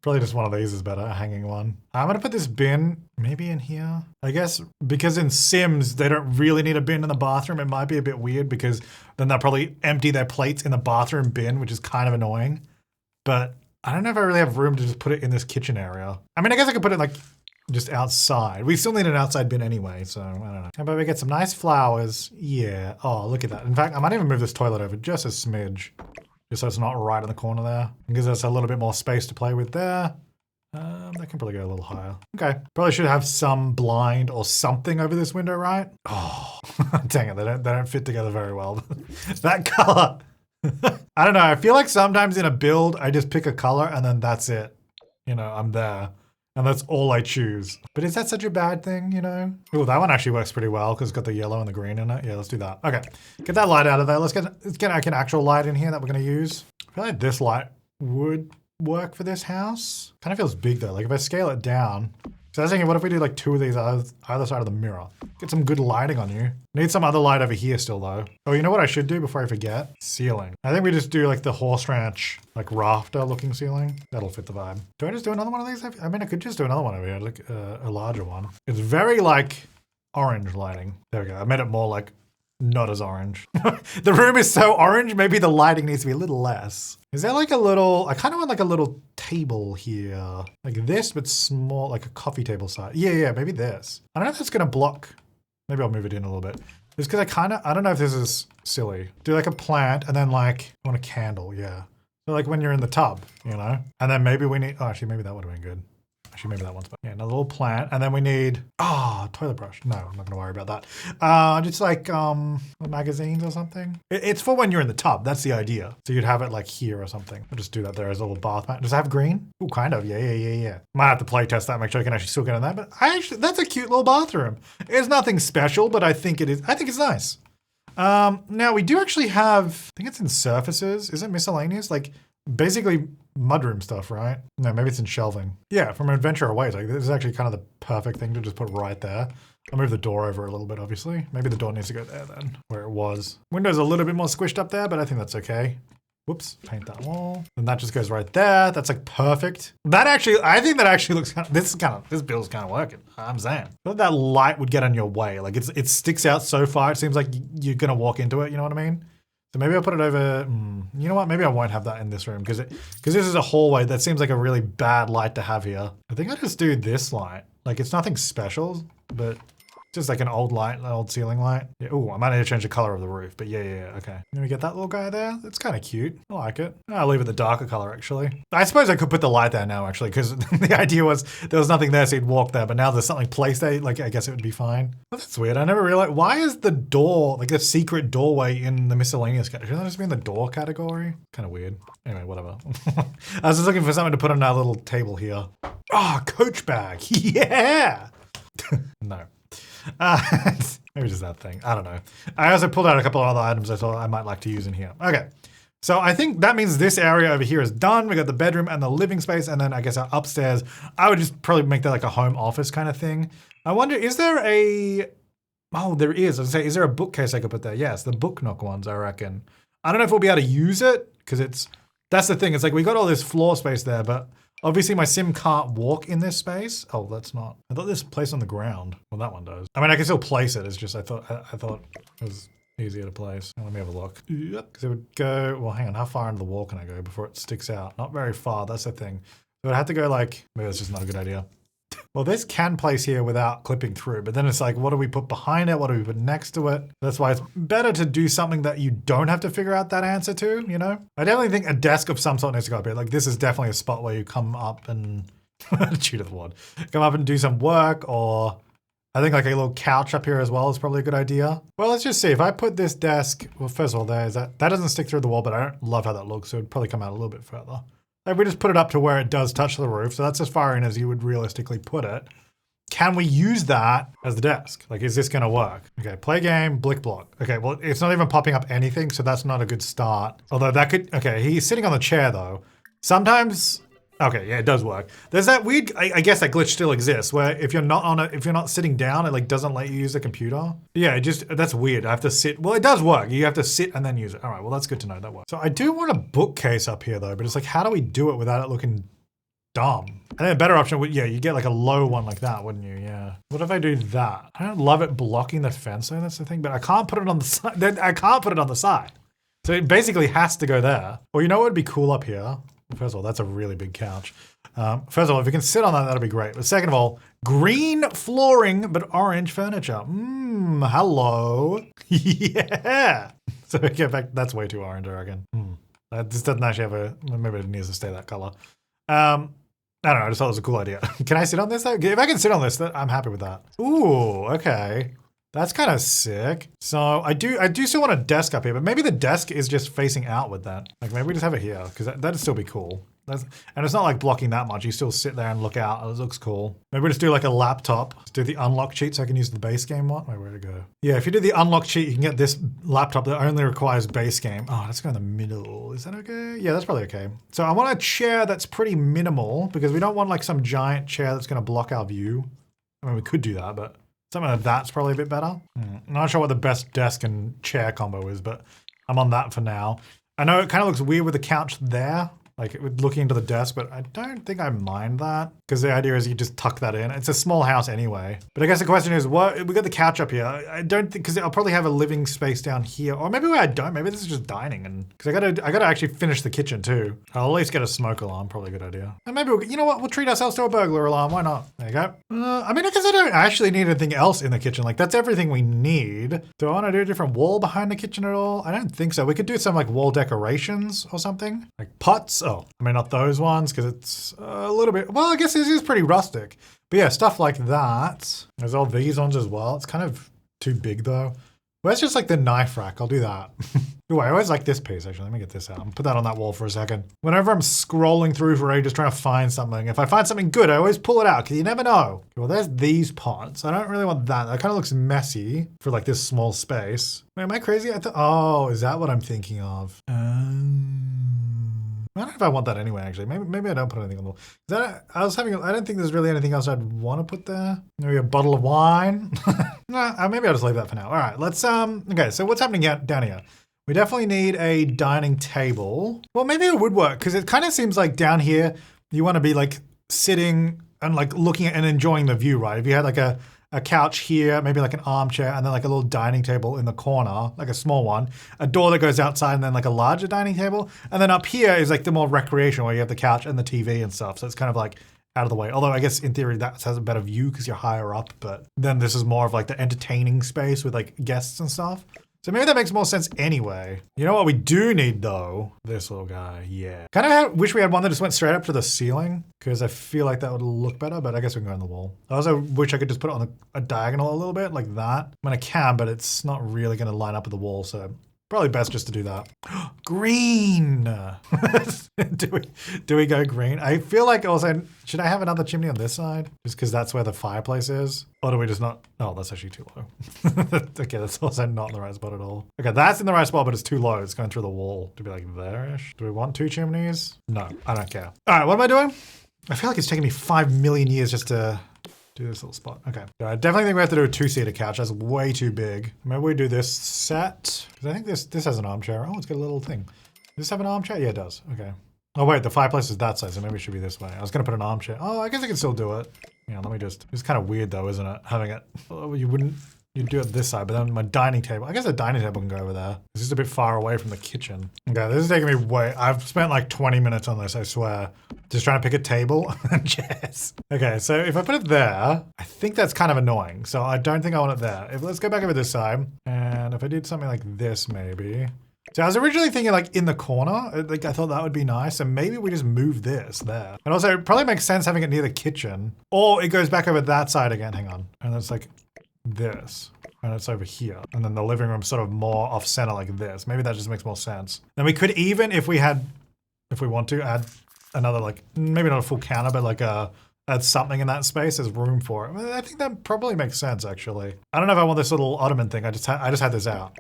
Probably just one of these is better, a hanging one. I'm gonna put this bin maybe in here. I guess because in Sims, they don't really need a bin in the bathroom. It might be a bit weird because then they'll probably empty their plates in the bathroom bin, which is kind of annoying. But I don't know if I really have room to just put it in this kitchen area. I mean, I guess I could put it like just outside. We still need an outside bin anyway, so I don't know. How about we get some nice flowers? Yeah, oh, look at that. In fact, I might even move this toilet over just a smidge. Just so it's not right in the corner there. It gives us a little bit more space to play with there. That can probably go a little higher. Okay, probably should have some blind or something over this window, right? Oh, dang it, they don't fit together very well. That color. I don't know, I feel like sometimes in a build, I just pick a color and then that's it. You know, I'm there. And that's all I choose. But is that such a bad thing, you know? Oh, that one actually works pretty well because it's got the yellow and the green in it. Yeah, let's do that. Okay, get that light out of there. Let's get like an actual light in here that we're gonna use. I feel like this light would work for this house. Kind of feels big though. Like if I scale it down. So I was thinking, what if we do like two of these either side of the mirror? Get some good lighting on you. Need some other light over here still though. Oh, you know what I should do before I forget? Ceiling. I think we just do like the horse ranch, like rafter looking ceiling. That'll fit the vibe. Do I just do another one of these? I mean, I could just do another one over here, like a larger one. It's very like orange lighting. There we go. I made it more like not as orange. The room is so orange, maybe the lighting needs to be a little less. Is there like a little, I kind of want like a little table here. Like this, but small, like a coffee table size. Yeah, maybe this. I don't know if that's gonna block. Maybe I'll move it in a little bit. It's because I don't know if this is silly. Do like a plant and then like, I want a candle, yeah. So like when you're in the tub, you know? And then maybe we need, oh, actually maybe that would have been good. Actually, maybe that one's better. Yeah, another little plant. And then we need, toilet brush. No, I'm not gonna worry about that. Just like magazines or something. It's for when you're in the tub, that's the idea. So you'd have it like here or something. I'll just do that there as a little bath mat. Does it have green? Ooh, kind of, yeah. Might have to play test that, make sure I can actually still get in that. But that's a cute little bathroom. It's nothing special, but I think it's nice. Now we do actually have, I think it's in surfaces. Is it miscellaneous? Like basically mudroom stuff, right? No, maybe it's in shelving. Yeah, from Adventure Away, like this is actually kind of the perfect thing to just put right there. I'll move the door over a little bit, obviously. Maybe the door needs to go there then, where it was. Window's a little bit more squished up there, but I think that's okay. Whoops, paint that wall. And that just goes right there. That's like perfect. I think that actually looks this build's kind of working. I'm saying. I thought that light would get in your way. Like it sticks out so far, it seems like you're gonna walk into it, you know what I mean? So maybe I'll put it over, you know what? Maybe I won't have that in this room because this is a hallway that seems like a really bad light to have here. I think I just do this light. Like it's nothing special, but Just like an old light, an old ceiling light. Yeah, ooh, I might need to change the color of the roof, but yeah, okay. Let me get that little guy there. That's kind of cute. I like it. I'll leave it the darker color, actually. I suppose I could put the light there now, actually, because the idea was there was nothing there, so you'd walk there, but now there's something placed there, like, I guess it would be fine. Well, that's weird. I never realized, why is the door, like the secret doorway in the miscellaneous category? Shouldn't that just be in the door category? Kind of weird. Anyway, whatever. I was just looking for something to put on our little table here. Oh, coach bag. Yeah! No. Maybe just that thing. I don't know. I also pulled out a couple of other items I thought I might like to use in here. Okay. So I think that means this area over here is done. We got the bedroom and the living space, and then I guess our upstairs, I would just probably make that like a home office kind of thing. I wonder, is there a... Oh, there is. I was gonna say, is there a bookcase I could put there? Yes, the book nook ones, I reckon. I don't know if we'll be able to use it, because that's the thing. It's like we got all this floor space there, but obviously my sim can't walk in this space. Oh, that's not. I thought this placed on the ground. Well, that one does. I mean, I can still place it. It's just I thought it was easier to place. Let me have a look. Yep. Because it would go. Well, hang on. How far into the wall can I go before it sticks out? Not very far. That's the thing. So I'd have to go like. Maybe that's just not a good idea. Well, this can place here without clipping through, but then it's like, what do we put behind it? What do we put next to it? That's why it's better to do something that you don't have to figure out that answer to, you know? I definitely think a desk of some sort needs to go up here. Like, this is definitely a spot where you come up and cheat of the word. Come up and do some work, or I think like a little couch up here as well is probably a good idea. Well, let's just see. If I put this desk, well, first of all, that doesn't stick through the wall, but I don't love how that looks, so it'd probably come out a little bit further. Like we just put it up to where it does touch the roof, so that's as far in as you would realistically put it. Can we use that as the desk? Like, is this gonna work? Okay, play game, blick block. Okay, well, it's not even popping up anything, so that's not a good start. Although that could, okay, he's sitting on the chair though. Sometimes, okay, yeah, it does work. There's that weird, I guess that glitch still exists, where if you're not sitting down, it like doesn't let you use the computer. Yeah, that's weird. I have to sit, well, it does work. You have to sit and then use it. All right, well, that's good to know, that works. So I do want a bookcase up here though, but it's like, how do we do it without it looking dumb? I think a better option would, yeah, you get like a low one like that, wouldn't you? Yeah. What if I do that? I don't love it blocking the fence though, that's the thing, but I can't put it on the side. I can't put it on the side. So it basically has to go there. Or you know what would be cool up here? First of all, that's a really big couch. First of all, if we can sit on that, that'd be great. But second of all, green flooring, but orange furniture. Hello. Yeah. So we get back, that's way too orange, I reckon. This doesn't actually have a, maybe it needs to stay that color. I don't know, I just thought it was a cool idea. Can I sit on this though? If I can sit on this, I'm happy with that. Ooh, okay. That's kind of sick. So I do still want a desk up here, but maybe the desk is just facing outward then. Like maybe we just have it here, because that'd still be cool. And it's not like blocking that much. You still sit there and look out. It looks cool. Maybe we just do like a laptop. Let's do the unlock cheat so I can use the base game one. Wait, where'd it go? Yeah, if you do the unlock cheat, you can get this laptop that only requires base game. Oh, let's go in the middle. Is that okay? Yeah, that's probably okay. So I want a chair that's pretty minimal because we don't want like some giant chair that's going to block our view. I mean, we could do that, but something like that's probably a bit better. I'm not sure what the best desk and chair combo is, but I'm on that for now. I know it kind of looks weird with the couch there, like looking into the desk, but I don't think I mind that because the idea is you just tuck that in. It's a small house anyway. But I guess the question is, what we got the couch up here. I don't think, because I'll probably have a living space down here, or maybe I don't. Maybe this is just dining, and because I gotta actually finish the kitchen too. I'll at least get a smoke alarm. Probably a good idea. And maybe you know what? We'll treat ourselves to a burglar alarm. Why not? There you go. I mean, I guess I don't actually need anything else in the kitchen. Like that's everything we need. Do I want to do a different wall behind the kitchen at all? I don't think so. We could do some like wall decorations or something, like pots. Oh, I mean not those ones because it's a little bit. Well, I guess this is pretty rustic. But yeah, stuff like that. There's all these ones as well. It's kind of too big though. Where's just like the knife rack? I'll do that. Ooh, I always like this piece actually. Let me get this out. I'll put that on that wall for a second. Whenever I'm scrolling through for ages trying to find something, if I find something good, I always pull it out because you never know. Well, there's these pots. I don't really want that. That kind of looks messy for like this small space. Wait, am I crazy? Oh, is that what I'm thinking of? I don't know if I want that anyway, actually. Maybe I don't put anything on the wall. I don't think there's really anything else I'd want to put there. Maybe a bottle of wine. Nah, maybe I'll just leave that for now. All right, let's, okay, so what's happening down here? We definitely need a dining table. Well, maybe it would work, because it kind of seems like down here, you want to be like sitting and like looking at and enjoying the view, right? If you had like a couch here, maybe like an armchair, and then like a little dining table in the corner, like a small one, a door that goes outside, and then like a larger dining table. And then up here is like the more recreational where you have the couch and the TV and stuff. So it's kind of like out of the way. Although I guess in theory that has a better view because you're higher up, but then this is more of like the entertaining space with like guests and stuff. So maybe that makes more sense anyway. You know what we do need though? This little guy, yeah. Kind of wish we had one that just went straight up to the ceiling because I feel like that would look better, but I guess we can go on the wall. I also wish I could just put it on a diagonal a little bit like that. I mean, I can, but it's not really gonna line up with the wall, so probably best just to do that. Green! do we go green? I feel like also, should I have another chimney on this side? Just because that's where the fireplace is? Or do we just not? Oh, that's actually too low. Okay, that's also not in the right spot at all. Okay, that's in the right spot, but it's too low. It's going through the wall to be like there-ish. Do we want 2 chimneys? No, I don't care. All right, what am I doing? I feel like it's taking me 5 million years just to do this little spot. Okay. So I definitely think we have to do a 2-seater couch. That's way too big. Maybe we do this set. Because I think this has an armchair. Oh, it's got a little thing. Does this have an armchair? Yeah, it does. Okay. Oh, wait, the fireplace is that side, so maybe it should be this way. I was going to put an armchair. Oh, I guess I can still do it. Yeah, let me just... It's kind of weird, though, isn't it? Having it... Oh, you'd do it this side, but then my dining table... I guess the dining table can go over there. It's just a bit far away from the kitchen. Okay, this is taking me way... I've spent like 20 minutes on this, I swear. Just trying to pick a table and chairs. Okay, so if I put it there, I think that's kind of annoying. So I don't think I want it there. Let's go back over this side. And if I did something like this, maybe... So I was originally thinking like in the corner, like I thought that would be nice. And maybe we just move this there. And also it probably makes sense having it near the kitchen. Or it goes back over that side again, hang on. And it's like this. And it's over here. And then the living room sort of more off center like this. Maybe that just makes more sense. And we could even, if we want to, add another like, maybe not a full counter, but like add something in that space. There's room for it. I think that probably makes sense actually. I don't know if I want this little ottoman thing. I just had this out.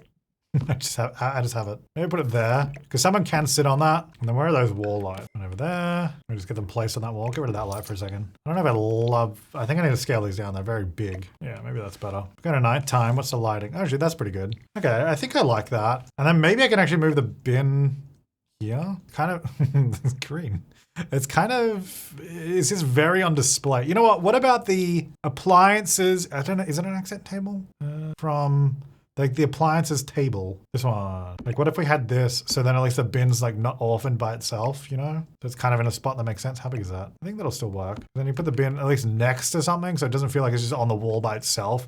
I just have it. Maybe put it there, because someone can sit on that. And then where are those wall lights? And over there. We just get them placed on that wall. Get rid of that light for a second. I don't know if I think I need to scale these down. They're very big. Yeah, maybe that's better. Go to nighttime. What's the lighting? Actually, that's pretty good. Okay, I think I like that. And then maybe I can actually move the bin here. Kind of, it's green. It's just very on display. You know what? What about the appliances? I don't know. Is it an accent table? From... Like the appliances table, this one. Like what if we had this, so then at least the bin's like not orphaned by itself, you know? So it's kind of in a spot that makes sense. How big is that? I think that'll still work. Then you put the bin at least next to something so it doesn't feel like it's just on the wall by itself.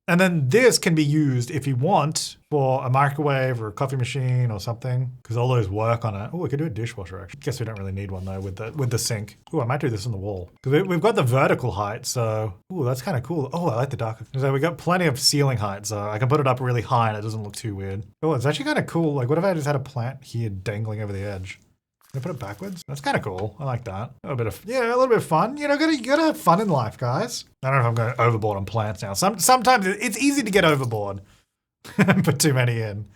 And then this can be used if you want for a microwave or a coffee machine or something, because all those work on it. Oh, we could do a dishwasher actually. Guess we don't really need one though with the sink. Oh, I might do this on the wall because we've got the vertical height. So, oh, that's kind of cool. Oh, I like the darker. So we got plenty of ceiling height, so I can put it up really high and it doesn't look too weird. Oh, it's actually kind of cool. Like, what if I just had a plant here dangling over the edge? Can I put it backwards? That's kind of cool. I like that. A little bit of fun. You know, you gotta have fun in life, guys. I don't know if I'm going overboard on plants now. Sometimes it's easy to get overboard and put too many in.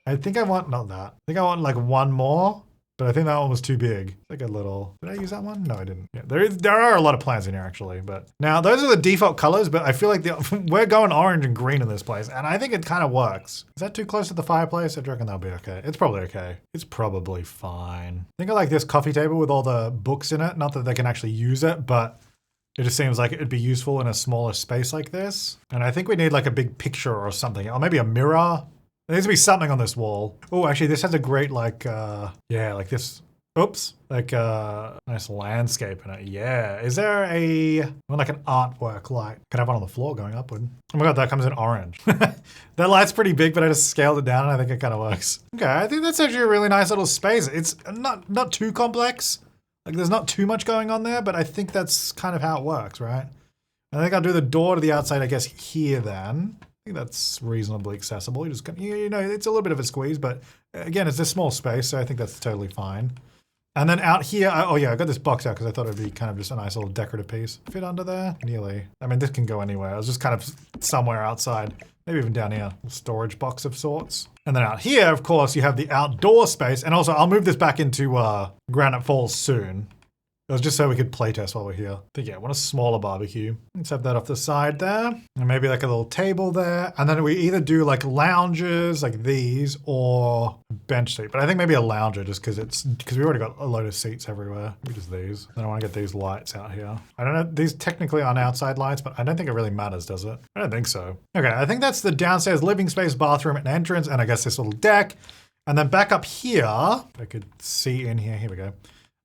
I think I want, not that. I think I want like one more, but I think that one was too big. It's like a little, did I use that one? No, I didn't. Yeah, there are a lot of plants in here actually, but now those are the default colors, but I feel like we're going orange and green in this place, and I think it kind of works. Is that too close to the fireplace? I reckon that'll be okay. It's probably okay. It's probably fine. I think I like this coffee table with all the books in it. Not that they can actually use it, but it just seems like it'd be useful in a smaller space like this. And I think we need like a big picture or something, or maybe a mirror. There needs to be something on this wall. Oh, actually, this has a great like, yeah, like this. Oops, like nice landscape in it. Yeah, is there like an artwork light? Could have one on the floor going upward. Oh my god, that comes in orange. That light's pretty big, but I just scaled it down and I think it kind of works. Okay, I think that's actually a really nice little space. It's not too complex. Like there's not too much going on there, but I think that's kind of how it works, right? I think I'll do the door to the outside, I guess, here then. I think that's reasonably accessible. You just, you know, it's a little bit of a squeeze, but again, it's a small space, so I think that's totally fine. And then out here, oh yeah, I got this box out because I thought it'd be kind of just a nice little decorative piece. Fit under there? Nearly. I mean, this can go anywhere. I was just kind of somewhere outside, maybe even down here. A storage box of sorts. And then out here, of course, you have the outdoor space. And also, I'll move this back into Granite Falls soon. It was just so we could playtest while we're here. But yeah, I want a smaller barbecue. Let's have that off the side there. And maybe like a little table there. And then we either do like lounges like these or a bench seat. But I think maybe a lounger just because we already got a load of seats everywhere. Maybe just these. Then I want to get these lights out here. I don't know, these technically aren't outside lights, but I don't think it really matters, does it? I don't think so. Okay, I think that's the downstairs living space, bathroom, and entrance. And I guess this little deck. And then back up here, I could see in here, here we go.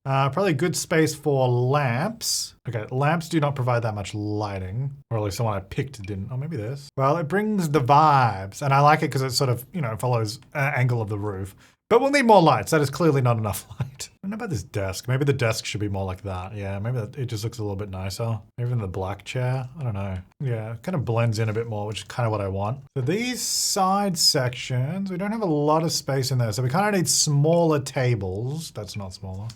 Probably good space for lamps. Okay, lamps do not provide that much lighting. Or at least the one I picked didn't. Oh, maybe this. Well, it brings the vibes. And I like it because it sort of, follows angle of the roof. But we'll need more lights. That is clearly not enough light. I don't know about this desk. Maybe the desk should be more like that. Yeah, maybe it just looks a little bit nicer. Even the black chair. I don't know. Yeah, it kind of blends in a bit more, which is kind of what I want. So these side sections, we don't have a lot of space in there. So we kind of need smaller tables. That's not smaller.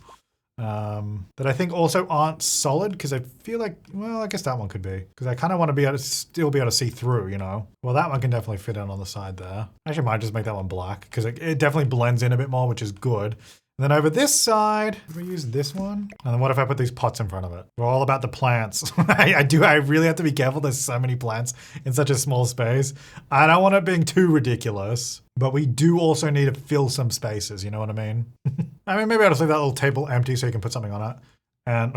That I think also aren't solid because I feel like, well, I guess that one could be. Because I kind of want to be able to still be able to see through, Well, that one can definitely fit in on the side there. Actually, I might just make that one black because it definitely blends in a bit more, which is good. And then over this side, we use this one. And then what if I put these pots in front of it? We're all about the plants. I really have to be careful. There's so many plants in such a small space. I don't want it being too ridiculous, but we do also need to fill some spaces. You know what I mean? I mean, maybe I'll just leave that little table empty so you can put something on it. And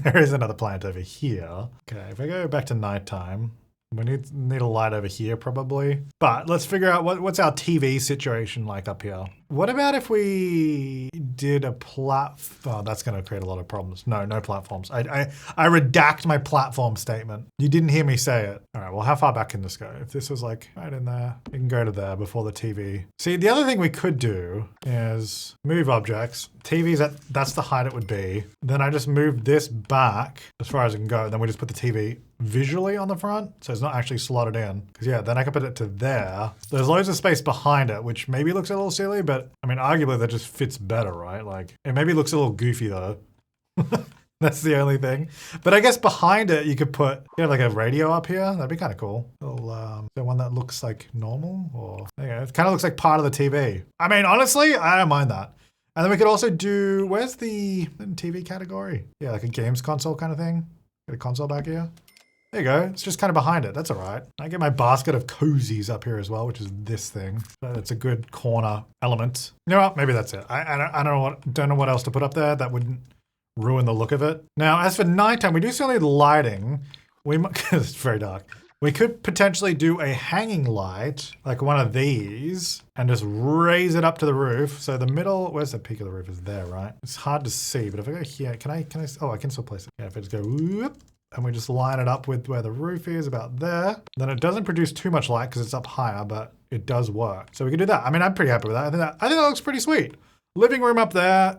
there is another plant over here. Okay, if I go back to nighttime, we need a light over here probably. But let's figure out what's our TV situation like up here. What about if we did a platform? Oh, that's going to create a lot of problems. No platforms. I redact my platform statement. You didn't hear me say it. All right, well, how far back can this go? If this was like right in there, it can go to there before the TV. See, the other thing we could do is move objects. TV's that's the height it would be. Then I just move this back as far as it can go. Then we just put the TV visually on the front, so it's not actually slotted in. Because yeah, then I can put it to there. There's loads of space behind it, which maybe looks a little silly, but I mean, arguably that just fits better, right? Like, it maybe looks a little goofy though. That's the only thing. But I guess behind it, you could put, like a radio up here. That'd be kind of cool. Little, the one that looks like normal, or it kind of looks like part of the TV. I mean, honestly, I don't mind that. And then we could also do, where's the TV category? Yeah, like a games console kind of thing. Get a console back here. There you go. It's just kind of behind it. That's all right. I get my basket of cozies up here as well, which is this thing. So that's a good corner element. You know what? Maybe that's it. I don't know what else to put up there that wouldn't ruin the look of it. Now, as for nighttime, we do still need lighting. We might, because it's very dark. We could potentially do a hanging light, like one of these, and just raise it up to the roof. So the middle, where's the peak of the roof? Is there, right? It's hard to see, but if I go here, can I, oh, I can still place it. Yeah, if I just go whoop, and we just line it up with where the roof is, about there. Then it doesn't produce too much light because it's up higher, but it does work. So we can do that. I mean, I'm pretty happy with that. I think that looks pretty sweet. Living room up there,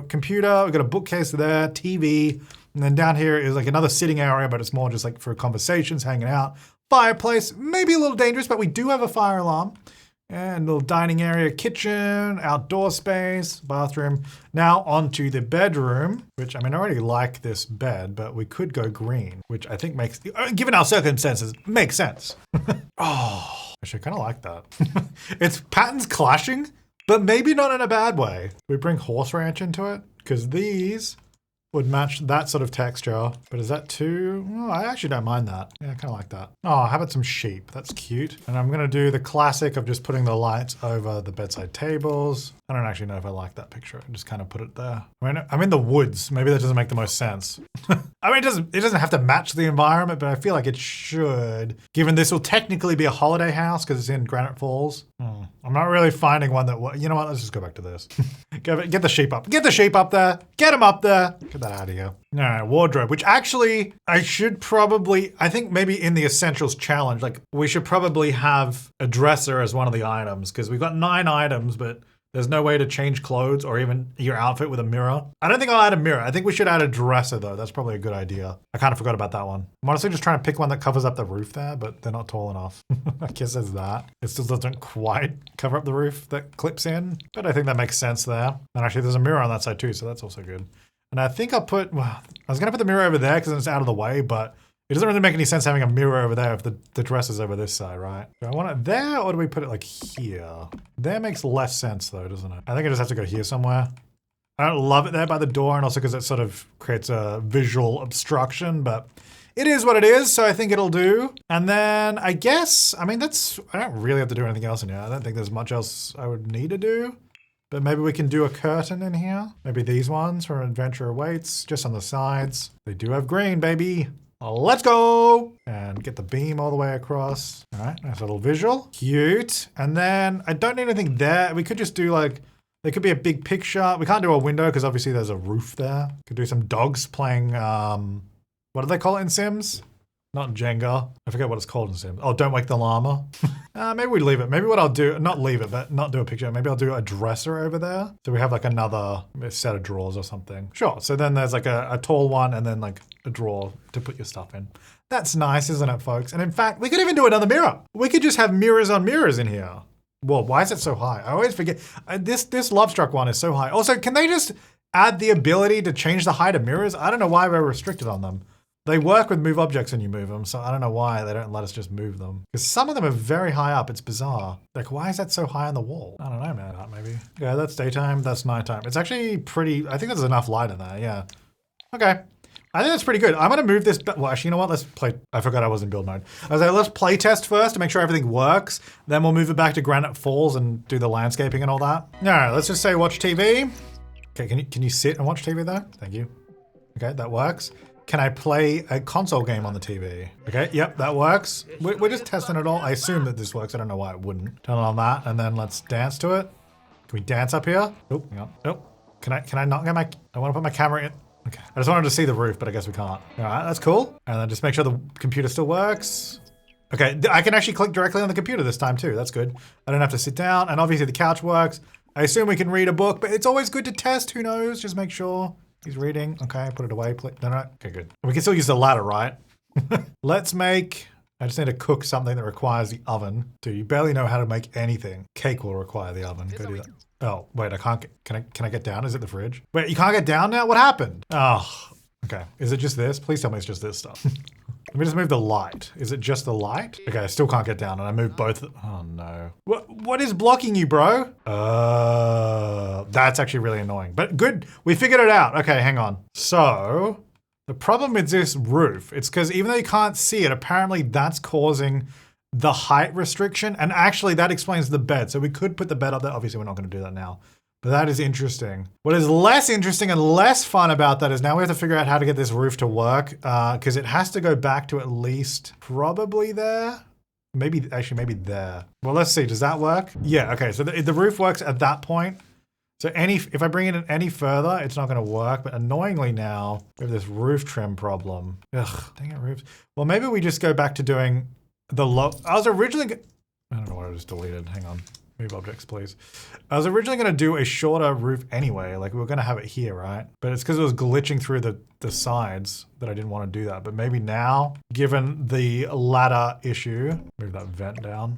computer, we've got a bookcase there, TV, and then down here is like another sitting area, but it's more just like for conversations, hanging out. Fireplace, maybe a little dangerous, but we do have a fire alarm. And a little dining area, kitchen, outdoor space, bathroom. Now onto the bedroom, which, I mean, I already like this bed, but we could go green, which I think makes, given our circumstances, makes sense. Oh, actually, I kind of like that. It's patterns clashing, but maybe not in a bad way. We bring horse ranch into it, because these would match that sort of texture. But is that too? Oh, I actually don't mind that. Yeah, I kind of like that. Oh, how about some sheep? That's cute. And I'm going to do the classic of just putting the lights over the bedside tables. I don't actually know if I like that picture. I just kind of put it there. I mean, I'm in the woods. Maybe that doesn't make the most sense. I mean, it doesn't have to match the environment, but I feel like it should, given this will technically be a holiday house because it's in Granite Falls. I'm not really finding one that, you know what, let's just go back to this. Get the sheep up. Get the sheep up there. Get them up there. Get that out of here. All right, wardrobe, which actually I should probably, I think maybe in the essentials challenge, like we should probably have a dresser as one of the items because we've got 9 items, but there's no way to change clothes or even your outfit with a mirror. I don't think I'll add a mirror. I think we should add a dresser though. That's probably a good idea. I kind of forgot about that one. I'm honestly just trying to pick one that covers up the roof there, but they're not tall enough. I guess there's that. It still doesn't quite cover up the roof that clips in, but I think that makes sense there. And actually there's a mirror on that side too, so that's also good. And I think I'll put, well, I was gonna put the mirror over there because it's out of the way, but it doesn't really make any sense having a mirror over there if the dresser's over this side, right? Do I want it there or do we put it like here? There makes less sense though, doesn't it? I think I just have to go here somewhere. I don't love it there by the door and also because it sort of creates a visual obstruction, but it is what it is, so I think it'll do. And then I guess, I mean, I don't really have to do anything else in here. I don't think there's much else I would need to do. But maybe we can do a curtain in here. Maybe these ones from Adventure Awaits, just on the sides. They do have green, baby. Let's go! And get the beam all the way across. All right, nice little visual. Cute. And then I don't need anything there. We could just do like There could be a big picture. We can't do a window because obviously there's a roof there. Could do some dogs playing, what do they call it in Sims? Not Jenga. I forget what it's called in Sims. Oh, don't wake the llama. Maybe we leave it. Maybe what I'll do, not leave it, but not do a picture. Maybe I'll do a dresser over there. So we have like another set of drawers or something. Sure. So then there's like a tall one and then like a drawer to put your stuff in. That's nice, isn't it, folks? And in fact, we could even do another mirror. We could just have mirrors on mirrors in here. Whoa, why is it so high? I always forget. This Love Struck one is so high. Also, can they just add the ability to change the height of mirrors? I don't know why we're restricted on them. They work with move objects when you move them, so I don't know why they don't let us just move them. Because some of them are very high up, it's bizarre. Like, why is that so high on the wall? I don't know, man, maybe. Yeah, that's daytime, that's nighttime. It's actually pretty, I think there's enough light in there, yeah. Okay, I think that's pretty good. I'm gonna move this, well, actually, you know what, let's play, I forgot I was in build mode. I was like, let's play test first to make sure everything works, then we'll move it back to Granite Falls and do the landscaping and all that. All right, let's just say watch TV. Okay, can you sit and watch TV though? Thank you. Okay, that works. Can I play a console game on the TV? Okay, yep, that works. We're just testing it all. I assume that this works. I don't know why it wouldn't. Turn on that, and then let's dance to it. Can we dance up here? Oh, hang on. Nope. Can I not get my, I want to put my camera in. Okay, I just wanted to see the roof, but I guess we can't. All right, that's cool. And then just make sure the computer still works. Okay, I can actually click directly on the computer this time too. That's good. I don't have to sit down, and obviously the couch works. I assume we can read a book, but it's always good to test. Who knows? Just make sure. He's reading. Okay, put it away. No. Okay, good. We can still use the ladder, right? Let's make, I just need to cook something that requires the oven. Dude, you barely know how to make anything. Cake will require the oven. Go do that. Oh, wait, I can't get, can I get down? Is it the fridge? Wait, you can't get down now? What happened? Oh, okay. Is it just this? Please tell me it's just this stuff. Let me just move the light. Is it just the light? Okay, I still can't get down and I moved both. Oh no. What is blocking you, bro? That's actually really annoying, but good. We figured it out. Okay, hang on. So the problem with this roof, it's because even though you can't see it, apparently that's causing the height restriction. And actually that explains the bed. So we could put the bed up there. Obviously we're not going to do that now. But that is interesting. What is less interesting and less fun about that is now we have to figure out how to get this roof to work because it has to go back to at least probably there. Maybe there. Well, let's see, does that work? Yeah, okay, so the roof works at that point. So if I bring it in any further, it's not gonna work, but annoyingly now, we have this roof trim problem. Ugh, dang it, roofs. Well, maybe we just go back to doing the I was originally, I don't know what I just deleted, hang on. Move objects, please. I was originally going to do a shorter roof anyway. Like we were going to have it here, right? But it's because it was glitching through the sides that I didn't want to do that. But maybe now, given the ladder issue, move that vent down.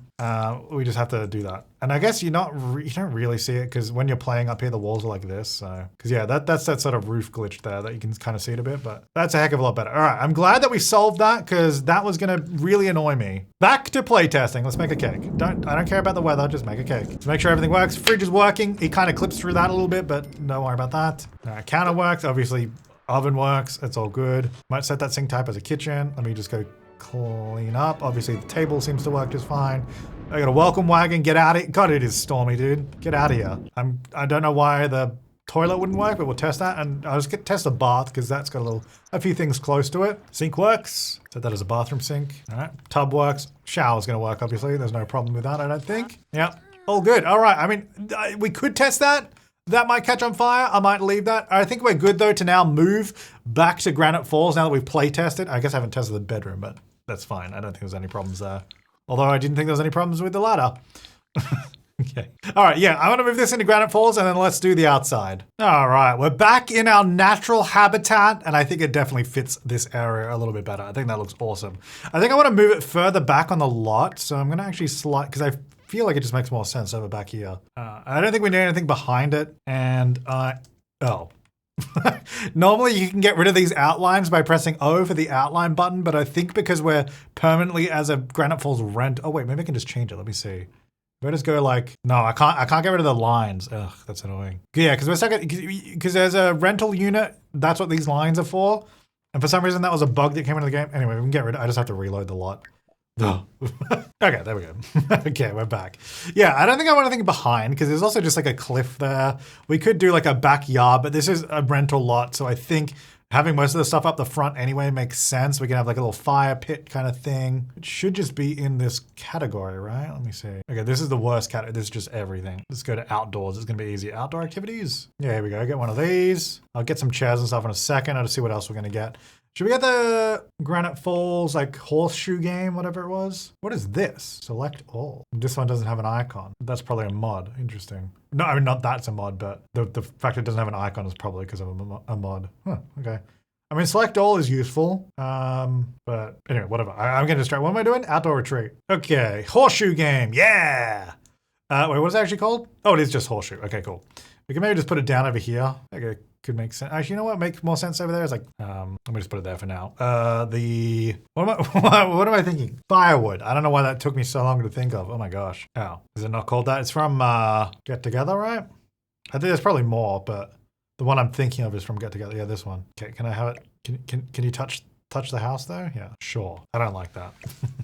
We just have to do that. And I guess you don't really see it because when you're playing up here, the walls are like this. So, because yeah, that's that sort of roof glitch there that you can kind of see it a bit, but that's a heck of a lot better. All right, I'm glad that we solved that because that was gonna really annoy me. Back to playtesting. Let's make a cake. I don't care about the weather. Just make a cake. Let's make sure everything works. Fridge is working. It kind of clips through that a little bit, but don't worry about that. All right, counter works. Obviously, oven works. It's all good. Might set that sink type as a kitchen. Let me just go clean up. Obviously, the table seems to work just fine. I got a welcome wagon. Get out of here. God, it is stormy, dude. Get out of here. I don't know why the toilet wouldn't work, but we'll test that. And I'll just test the bath because that's got a few things close to it. Sink works. Set that as a bathroom sink. All right. Tub works. Shower's going to work, obviously. There's no problem with that, I don't think. Yeah. All good. All right. I mean, we could test that. That might catch on fire. I might leave that. I think we're good, though, to now move back to Granite Falls now that we've play tested. I guess I haven't tested the bedroom, but that's fine. I don't think there's any problems there. Although I didn't think there was any problems with the ladder. Okay. All right, yeah, I want to move this into Granite Falls and then let's do the outside. All right, we're back in our natural habitat and I think it definitely fits this area a little bit better. I think that looks awesome. I think I want to move it further back on the lot. So I'm going to actually slide, because I feel like it just makes more sense over back here. I don't think we need anything behind it. And oh. Normally you can get rid of these outlines by pressing O for the outline button, but I think because we're permanently as a Granite Falls rent. Oh wait, maybe I can just change it. Let me see. If I just go like, no, I can't get rid of the lines. Ugh, that's annoying. Yeah, because we're stuck because there's a rental unit. That's what these lines are for. And for some reason that was a bug that came into the game. Anyway, we can get rid of it. I just have to reload the lot. Okay, there we go. Okay, we're back. Yeah, I don't think I want anything behind because there's also just like a cliff there. We could do like a backyard, but this is a rental lot. So I think Having most of the stuff up the front anyway makes sense. We can have like a little fire pit kind of thing. It should just be in this category, right? Let me see. Okay, this is the worst category. This is just everything. Let's go to outdoors. It's going to be easy. Outdoor activities. Yeah, here we go. Get one of these. I'll get some chairs and stuff in a second. I'll just see what else we're going to get. Should we get the Granite Falls, like horseshoe game, whatever it was? What is this? Select all. This one doesn't have an icon. That's probably a mod. Interesting. No, I mean, not that's a mod, but the fact it doesn't have an icon is probably because of a mod. Huh, okay. I mean, select all is useful, but anyway, whatever. I'm getting distracted. What am I doing? Outdoor retreat. Okay, horseshoe game. Yeah. Wait, what is it actually called? Oh, it is just horseshoe. Okay, cool. We can maybe just put it down over here. Okay, could make sense. Actually, you know what makes more sense over there is like, let me just put it there for now. What am I thinking? Firewood. I don't know why that took me so long to think of. Oh my gosh. Oh, is it not called that? It's from Get Together, right? I think there's probably more, but the one I'm thinking of is from Get Together. Yeah, this one. Okay, can I have it? Can you touch the house though? Yeah, sure. I don't like that.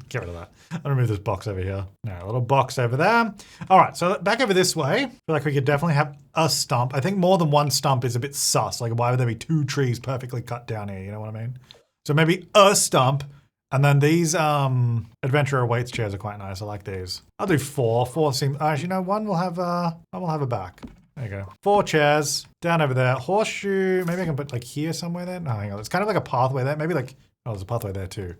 Get rid of that. I'll remove this box over here. No, a little box over there. All right, so back over this way. I feel like we could definitely have a stump. I think more than one stump is a bit sus. Like, why would there be 2 trees perfectly cut down here? You know what I mean? So maybe a stump. And then these Adventure Awaits chairs are quite nice. I like these. I'll do 4. 4 seems, actually, no, one will have a back. There you go. 4 chairs down over there. Horseshoe. Maybe I can put like here somewhere then. No, hang on. It's kind of like a pathway there. Maybe like, oh, there's a pathway there too.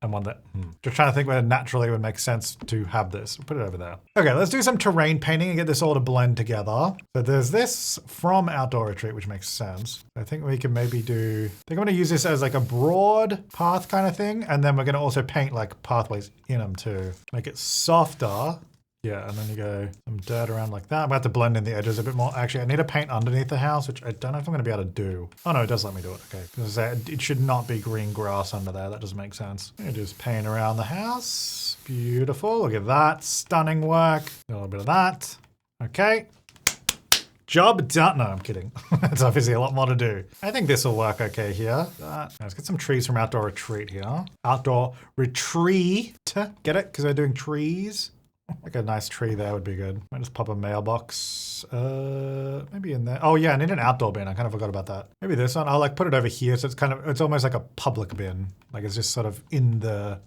And one that, just trying to think where naturally it would make sense to have this. We'll put it over there. Okay, let's do some terrain painting and get this all to blend together. So there's this from Outdoor Retreat, which makes sense. I think we can maybe do, I think I'm gonna use this as like a broad path kind of thing. And then we're gonna also paint like pathways in them too. Make it softer. Yeah, and then you go some dirt around like that. I'm about to blend in the edges a bit more. Actually, I need to paint underneath the house, which I don't know if I'm going to be able to do. Oh no, it does let me do it. Okay, because it should not be green grass under there. That doesn't make sense. You just paint around the house. Beautiful. Look at that. Stunning work. A little bit of that. Okay. Job done. No, I'm kidding. It's obviously a lot more to do. I think this will work okay here. Let's get some trees from Outdoor Retreat here. Outdoor Retreat. Get it? Because they're doing trees. Like a nice tree there would be good. I just pop a mailbox, maybe in there. Oh yeah, I need an outdoor bin. I kind of forgot about that. Maybe this one. I'll like put it over here. So it's almost like a public bin. Like it's just sort of in the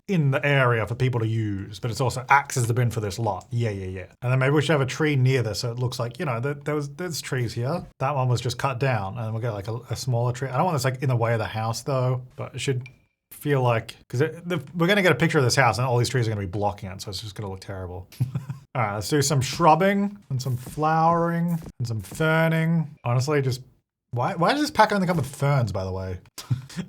area for people to use, but it's also acts as the bin for this lot. Yeah. And then maybe we should have a tree near this. So it looks like, you know, there's trees here. That one was just cut down and we'll get like a smaller tree. I don't want this like in the way of the house though, but it should feel like, because we're going to get a picture of this house and all these trees are going to be blocking it, so it's just going to look terrible. All right, let's do some shrubbing and some flowering and some ferning. Honestly, just why does this pack only come with ferns, by the way?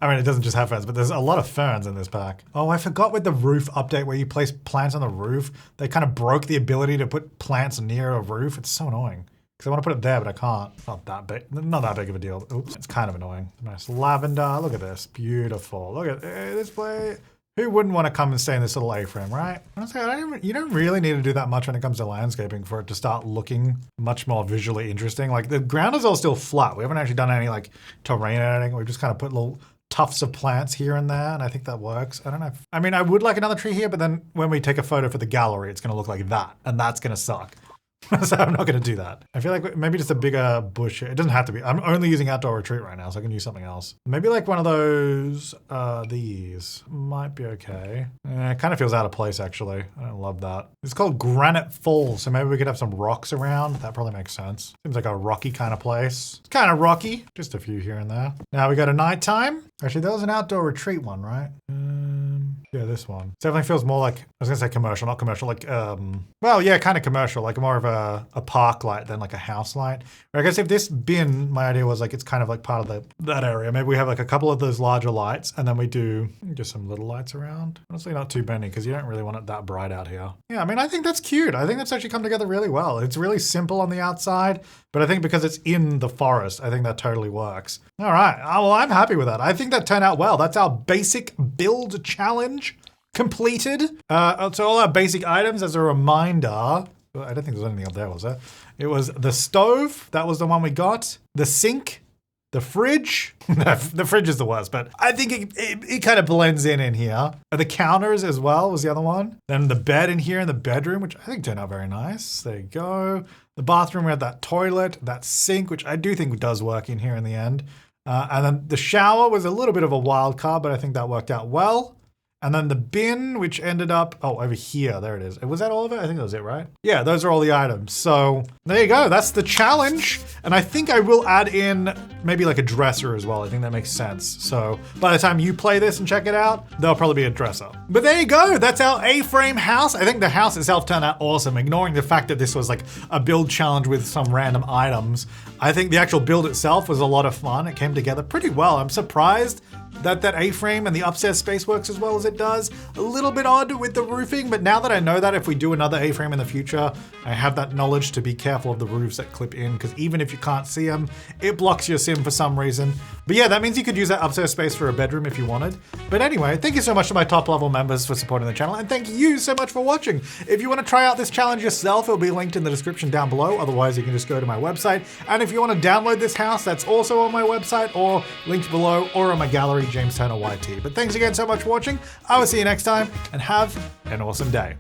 I mean, it doesn't just have ferns, but there's a lot of ferns in this pack. Oh, I forgot with the roof update where you place plants on the roof, they kind of broke the ability to put plants near a roof. It's so annoying. Because I want to put it there, but I can't. Not that big of a deal. Oops, it's kind of annoying. Nice lavender. Look at this. Beautiful. Look at this place. Who wouldn't want to come and stay in this little A-frame, right? Honestly, you don't really need to do that much when it comes to landscaping for it to start looking much more visually interesting. Like the ground is all still flat. We haven't actually done any like terrain editing. We've just kind of put little tufts of plants here and there, and I think that works. I don't know. I mean, I would like another tree here, but then when we take a photo for the gallery, it's going to look like that, and that's going to suck. So I'm not going to do that. I feel like maybe just a bigger bush. It doesn't have to be. I'm only using Outdoor Retreat right now, so I can use something else. Maybe like one of those, these might be okay. It kind of feels out of place, actually. I don't love that. It's called Granite Falls, so maybe we could have some rocks around. That probably makes sense. Seems like a rocky kind of place. It's kind of rocky. Just a few here and there. Now we go to nighttime. Actually, that was an Outdoor Retreat one, right? Yeah, this one. Definitely feels more like, I was gonna say commercial, not commercial, like, well, yeah, kind of commercial, like more of a park light than like a house light. Or I guess if this bin, my idea was like, it's kind of like part of that area. Maybe we have like a couple of those larger lights and then we do just some little lights around. Honestly, not too many because you don't really want it that bright out here. Yeah, I mean, I think that's cute. I think that's actually come together really well. It's really simple on the outside, but I think because it's in the forest, I think that totally works. All right, well, I'm happy with that. I think that turned out well. That's our basic build challenge completed. So all our basic items, as a reminder, I don't think there's anything up there, was there? It was the stove, that was the one we got, the sink, the fridge. The fridge is the worst, but I think it kind of blends in here. The counters as well was the other one. Then the bed in here in the bedroom, which I think turned out very nice. There you go. The bathroom, we had that toilet, that sink, which I do think does work in here in the end. And then the shower was a little bit of a wild card, but I think that worked out well. And then the bin, which ended up, over here, there it is. Was that all of it? I think that was it, right? Yeah, those are all the items. So there you go, that's the challenge. And I think I will add in maybe like a dresser as well. I think that makes sense. So by the time you play this and check it out, there'll probably be a dresser. But there you go, that's our A-frame house. I think the house itself turned out awesome, ignoring the fact that this was like a build challenge with some random items. I think the actual build itself was a lot of fun. It came together pretty well. I'm surprised that A-frame and the upstairs space works as well as it does. A little bit odd with the roofing, but now that I know that if we do another A-frame in the future, I have that knowledge to be careful of the roofs that clip in, because even if you can't see them, it blocks your sim for some reason. But yeah, that means you could use that upstairs space for a bedroom if you wanted. But anyway, thank you so much to my top level members for supporting the channel, and thank you so much for watching. If you want to try out this challenge yourself, it'll be linked in the description down below. Otherwise, you can just go to my website. And if you want to download this house, that's also on my website or linked below or on my gallery, James Turner YT. But thanks again so much for watching. I will see you next time, and have an awesome day.